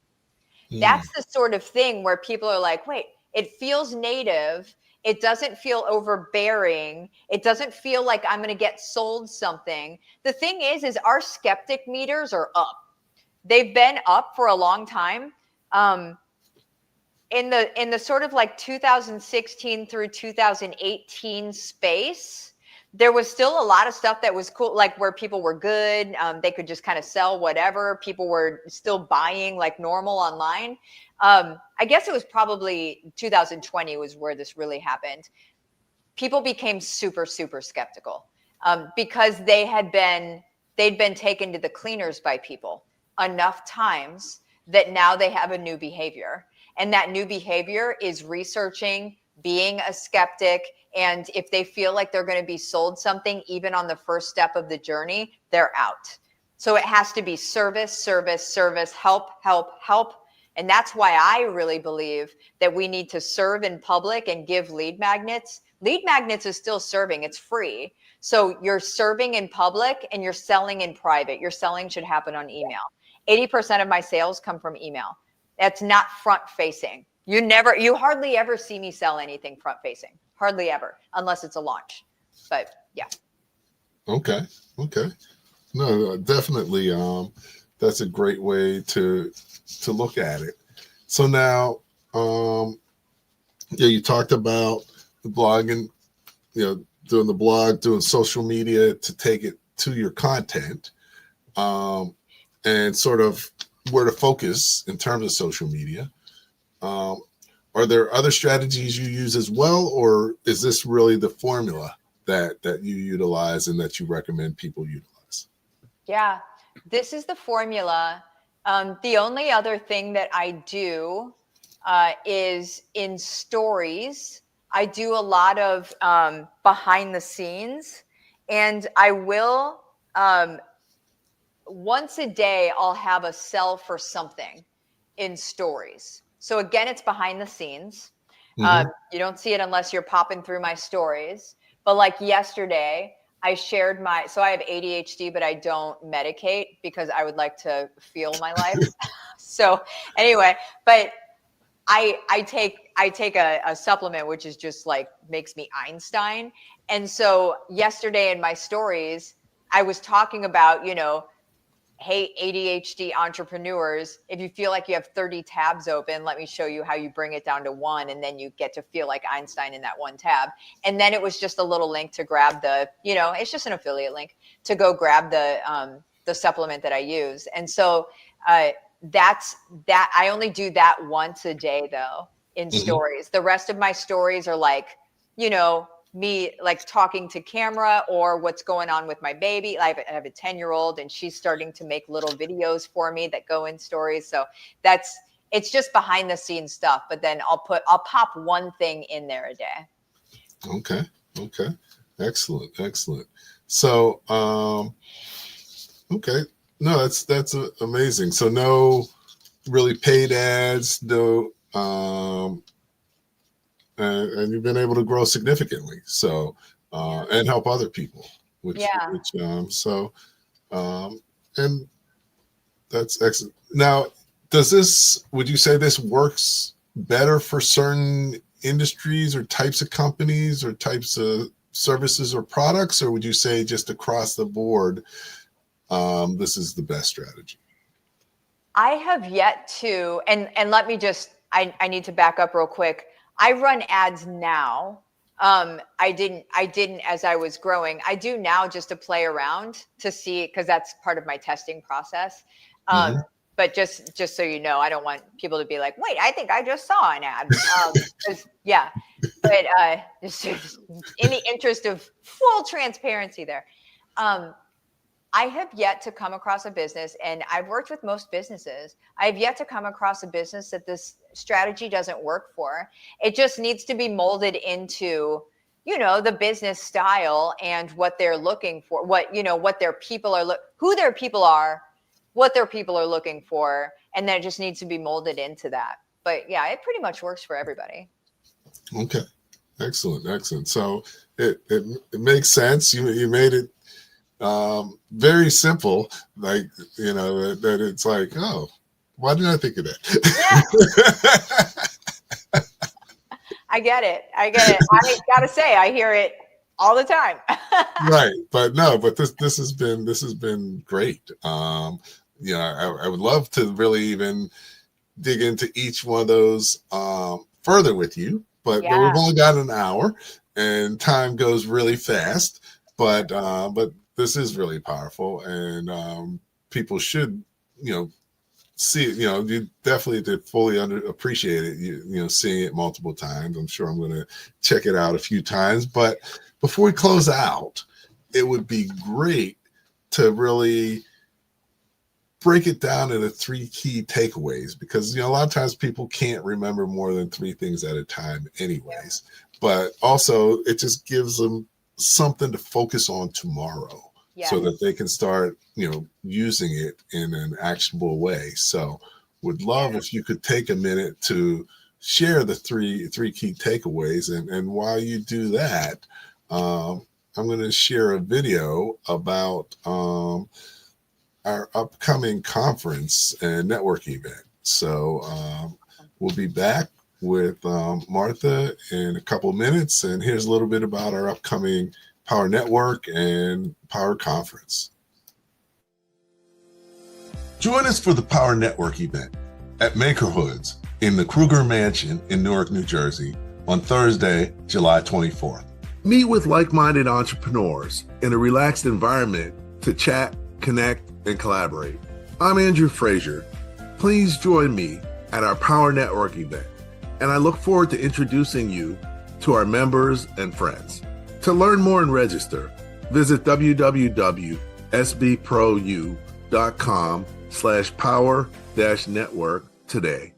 S4: That's the sort of thing where people are like, wait, it feels native. It doesn't feel overbearing. It doesn't feel like I'm going to get sold something. The thing is our skeptic meters are up. They've been up for a long time. In the sort of like 2016 through 2018 space, there was still a lot of stuff that was cool, like where people were good. They could just kind of sell whatever. People were still buying like normal online. I guess it was probably 2020 was where this really happened. People became super, super skeptical because they'd been taken to the cleaners by people enough times that now they have a new behavior. And that new behavior is researching, being a skeptic. And if they feel like they're going to be sold something, even on the first step of the journey, they're out. So it has to be service, service, service, help, help, help. And that's why I really believe that we need to serve in public and give lead magnets. Lead magnets is still serving. It's free. So you're serving in public and you're selling in private. Your selling should happen on email. 80% of my sales come from email. That's not front facing. You hardly ever see me sell anything front facing. Hardly ever, unless it's a launch. But yeah.
S3: Okay. No, definitely. That's a great way to look at it. So now, you talked about the blogging, doing the blog, doing social media to take it to your content, and sort of where to focus in terms of social media. Are there other strategies you use as well, or is this really the formula that you utilize and that you recommend people utilize?
S4: Yeah, this is the formula. The only other thing that I do is in stories. I do a lot of behind the scenes, and I will once a day, I'll have a sell for something in stories. So again, it's behind the scenes. You don't see it unless you're popping through my stories. But like yesterday, I shared so I have ADHD, but I don't medicate because I would like to feel my life. So anyway, but I take a supplement, which is just like makes me Einstein. And so yesterday in my stories, I was talking about, hey, ADHD entrepreneurs, if you feel like you have 30 tabs open, let me show you how you bring it down to one. And then you get to feel like Einstein in that one tab. And then it was just a little link to grab it's just an affiliate link to go grab the supplement that I use. And so that's that. I only do that once a day though in stories. The rest of my stories are like, me like talking to camera or what's going on with my baby. I have a 10-year-old and she's starting to make little videos for me that go in stories. So it's just behind the scenes stuff, but then I'll pop one thing in there a day.
S3: Okay. Excellent. So, okay. No, that's amazing. So no really paid ads, no, and you've been able to grow significantly. So, and help other people, and that's excellent. Now, would you say this works better for certain industries or types of companies or types of services or products, or would you say just across the board, this is the best strategy?
S4: I have yet to, and let me just, I need to back up real quick. I run ads now. I didn't as I was growing. I do now just to play around to see, because that's part of my testing process. but just so you know, I don't want people to be like, wait, I think I just saw an ad. Yeah, but just in the interest of full transparency there. I have yet to come across a business, and I've worked with most businesses. I've yet to come across a business that this strategy doesn't work for. It just needs to be molded into, the business style and what they're looking for, what their people are, who their people are, what their people are looking for. And then it just needs to be molded into that. But yeah, it pretty much works for everybody.
S3: Okay. Excellent. So it makes sense. You made it very simple, like, that it's like, oh, why didn't I think of that?
S4: Yeah. I get it. I gotta say, I hear it all the time.
S3: Right. But this has been great. I would love to really even dig into each one of those further with you, but we've only got an hour and time goes really fast, but this is really powerful, and people should, see it. You definitely did fully appreciate it. Seeing it multiple times. I'm sure I'm going to check it out a few times. But before we close out, it would be great to really break it down into 3 key takeaways, because a lot of times people can't remember more than 3 things at a time, anyways. But also, it just gives them something to focus on tomorrow, so that they can start, using it in an actionable way. So would love if you could take a minute to share the three key takeaways. And while you do that, I'm going to share a video about our upcoming conference and networking event. So we'll be back with Martha in a couple of minutes. And here's a little bit about our upcoming Power Network and Power Conference. Join us for the Power Network event at Makerhoods in the Kruger Mansion in Newark, New Jersey on Thursday, July 24th.
S5: Meet with like-minded entrepreneurs in a relaxed environment to chat, connect, and collaborate. I'm Andrew Frazier. Please join me at our Power Network event, and I look forward to introducing you to our members and friends. To learn more and register, visit www.sbpro.com/power-network today.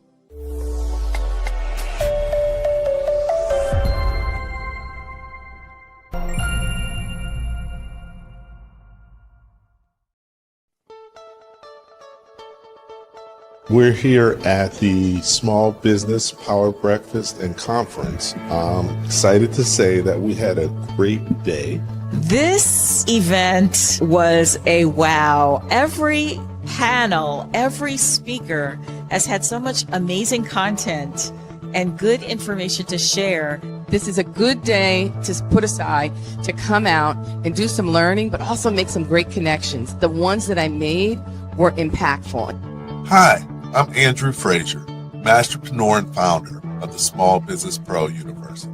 S1: We're here at the Small Business Power Breakfast and Conference. I'm excited to say that we had a great day.
S6: This event was a wow. Every panel, every speaker has had so much amazing content and good information to share.
S7: This is a good day to put aside to come out and do some learning, but also make some great connections. The ones that I made were impactful.
S3: Hi, I'm Andrew Frazier, masterpreneur and founder of the Small Business Pro University.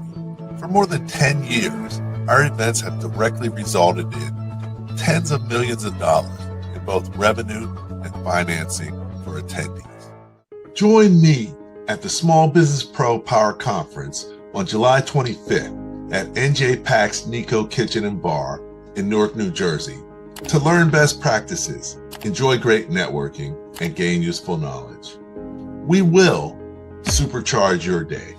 S3: For more than 10 years, our events have directly resulted in tens of millions of dollars in both revenue and financing for attendees. Join me at the Small Business Pro Power Conference on July 25th at NJ Pack's Nico Kitchen and Bar in Newark, New Jersey, to learn best practices, enjoy great networking, and gain useful knowledge. We will supercharge your day.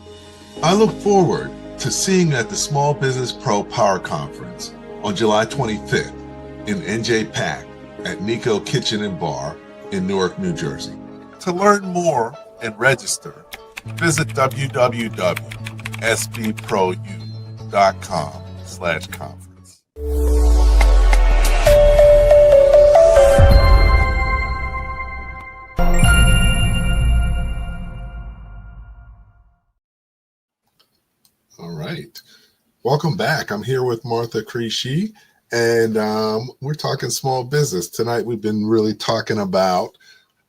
S3: I look forward to seeing you at the Small Business Pro Power Conference on July 25th in NJ Pack at Nico Kitchen and Bar in Newark, New Jersey. To learn more and register, visit www.sbpro.com/conference. All right. Welcome back. I'm here with Martha Krejci, and we're talking small business. Tonight, we've been really talking about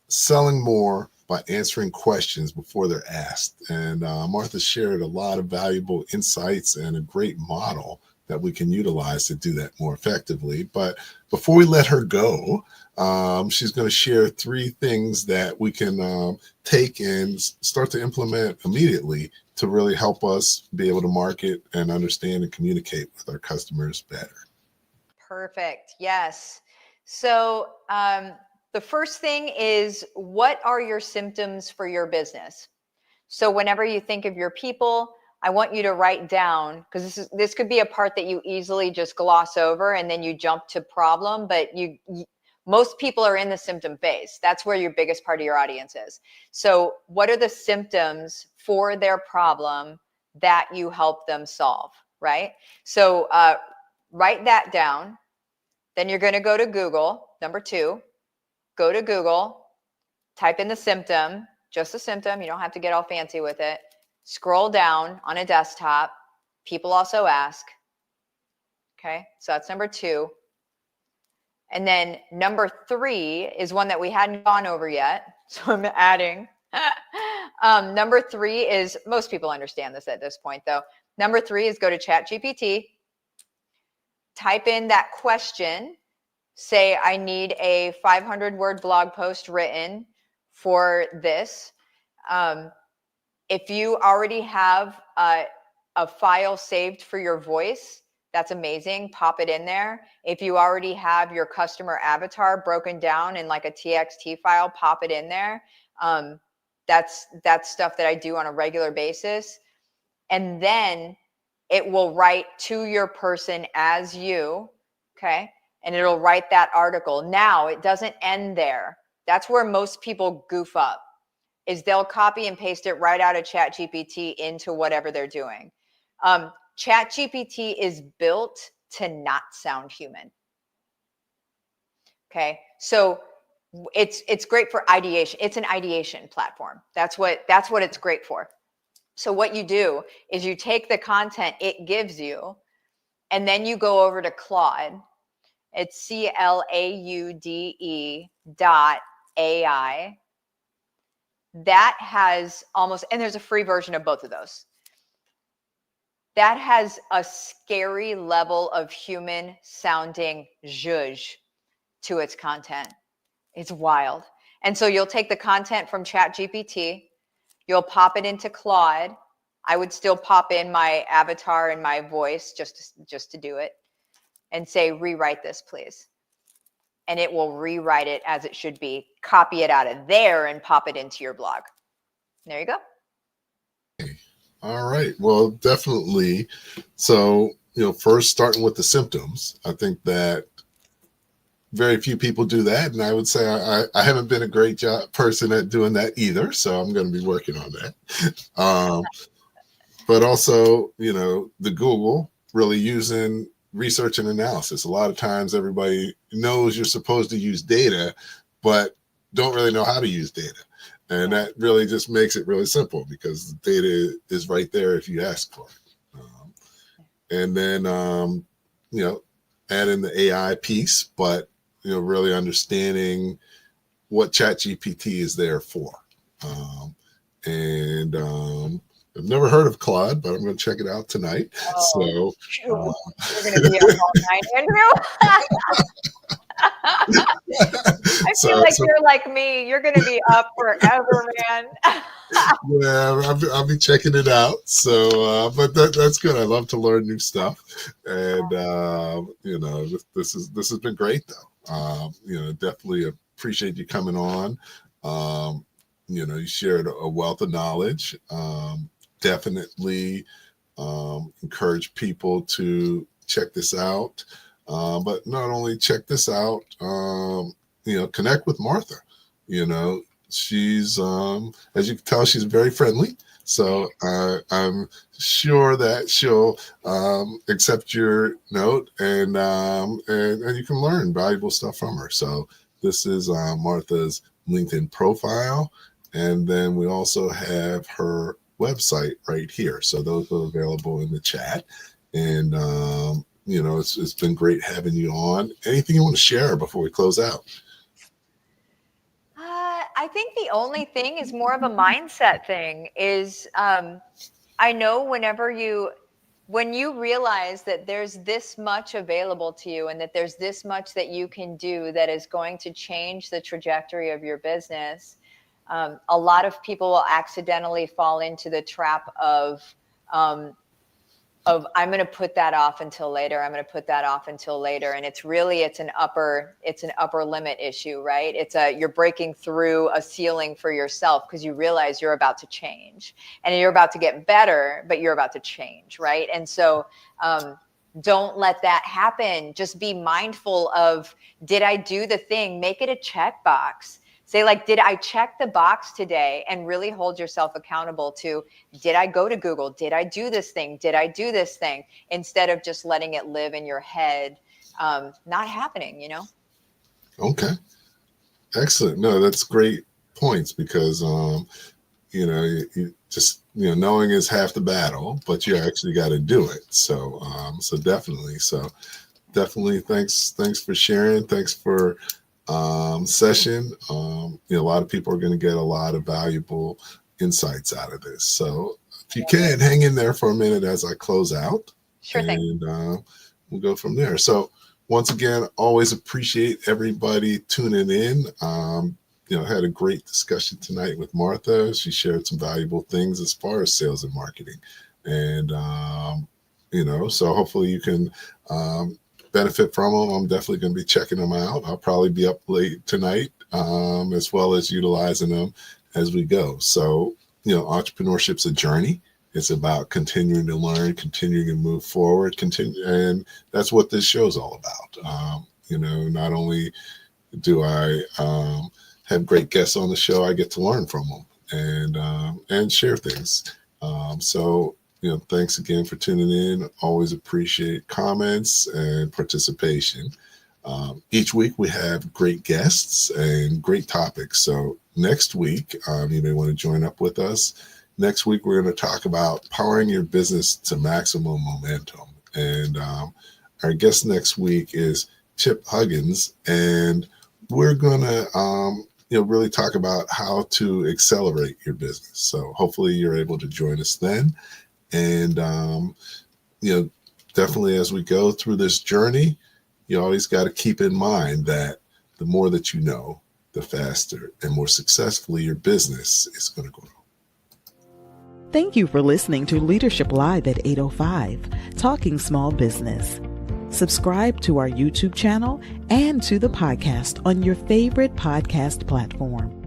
S3: selling more by answering questions before they're asked. And Martha shared a lot of valuable insights and a great model that we can utilize to do that more effectively. But before we let her go, She's going to share 3 things that we can take and start to implement immediately to really help us be able to market and understand and communicate with our customers better.
S4: Perfect. Yes. So the first thing is, what are your symptoms for your business? So whenever you think of your people, I want you to write down, because this could be a part that you easily just gloss over and then you jump to problem, but most people are in the symptom phase. That's where your biggest part of your audience is. So what are the symptoms for their problem that you help them solve, right? So write that down. Then you're going to go to Google. Number 2, go to Google, type in the symptom, just a symptom. You don't have to get all fancy with it. Scroll down on a desktop. People also ask. Okay, so that's number 2. And then number 3 is one that we hadn't gone over yet, so I'm adding. Number 3 is, most people understand this at this point though. Number 3 is go to ChatGPT, type in that question, say I need a 500-word blog post written for this. If you already have a file saved for your voice, that's amazing. Pop it in there. If you already have your customer avatar broken down in like a TXT file, pop it in there. That's stuff that I do on a regular basis. And then it will write to your person as you, okay? And it'll write that article. Now, it doesn't end there. That's where most people goof up, is they'll copy and paste it right out of ChatGPT into whatever they're doing. ChatGPT is built to not sound human. Okay, so it's great for ideation. It's an ideation platform. That's what it's great for. So what you do is you take the content it gives you, and then you go over to Claude. It's CLAUDE.ai. That has almost, and there's a free version of both of those. That has a scary level of human sounding zhuzh to its content. It's wild. And so you'll take the content from ChatGPT, you'll pop it into Claude. I would still pop in my avatar and my voice just to do it, and say, rewrite this, please. And it will rewrite it as it should be. Copy it out of there and pop it into your blog. There you go.
S3: All right. Well, definitely. So, first starting with the symptoms, I think that very few people do that. And I would say I haven't been a great person at doing that either. So I'm going to be working on that. But also, the Google, really using research and analysis. A lot of times everybody knows you're supposed to use data, but don't really know how to use data. And that really just makes it really simple, because the data is right there if you ask for it. And then, add in the AI piece, but, really understanding what ChatGPT is there for. I've never heard of Claude, but I'm going to check it out tonight.
S4: Oh, you're going to be up all night, Andrew. I feel like you're like me. You're going to be up forever, man.
S3: Yeah, I'll be checking it out. So, but that's good. I love to learn new stuff, and this has been great, though. Definitely appreciate you coming on. You shared a wealth of knowledge. Definitely encourage people to check this out. But not only check this out, connect with Martha. She's, as you can tell, she's very friendly. So I'm sure that she'll accept your note, and you can learn valuable stuff from her. So this is Martha's LinkedIn profile. And then we also have her website right here. So those are available in the chat. And, it's been great having you on. Anything you want to share before we close out?
S4: I think the only thing is more of a mindset thing is, I know whenever you when you realize that there's this much available to you and that there's this much that you can do that is going to change the trajectory of your business, a lot of people will accidentally fall into the trap of I'm going to put that off until later. I'm going to put that off until later. And it's an upper limit issue, right? You're breaking through a ceiling for yourself because you realize you're about to change and you're about to get better, but you're about to change, right? And so, don't let that happen. Just be mindful of, did I do the thing? Make it a checkbox. Say like, did I check the box today? And really hold yourself accountable to, did I go to Google? Did I do this thing? Did I do this thing? Instead of just letting it live in your head, not happening, you know?
S3: Okay. Excellent. No, that's great points because, you just, knowing is half the battle, but you actually got to do it. So definitely. Thanks for sharing. Thanks for session. A lot of people are going to get a lot of valuable insights out of this. So if you can hang in there for a minute as I close out,
S4: sure thing.
S3: And we'll go from there. So once again, always appreciate everybody tuning in. Had a great discussion tonight with Martha. She shared some valuable things as far as sales and marketing, and so hopefully you can benefit from them. I'm definitely going to be checking them out. I'll probably be up late tonight, as well as utilizing them as we go. So, entrepreneurship's a journey. It's about continuing to learn, continuing to move forward, and that's what this show's all about. Not only do I have great guests on the show, I get to learn from them and share things. Thanks again for tuning in. Always appreciate comments and participation. Each week we have great guests and great topics. So next week, you may want to join up with us. Next week, we're going to talk about powering your business to maximum momentum. And our guest next week is Chip Huggins. And we're going to really talk about how to accelerate your business. So hopefully you're able to join us then. And, definitely as we go through this journey, you always got to keep in mind that the more that you know, the faster and more successfully your business is going to grow.
S2: Thank you for listening to Leadership Live at 8:05, Talking Small Business. Subscribe to our YouTube channel and to the podcast on your favorite podcast platform.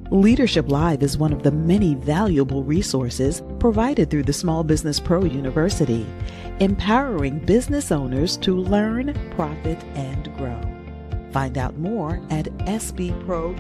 S2: Leadership Live is one of the many valuable resources provided through the Small Business Pro University, empowering business owners to learn, profit, and grow. Find out more at sbpro.u.com.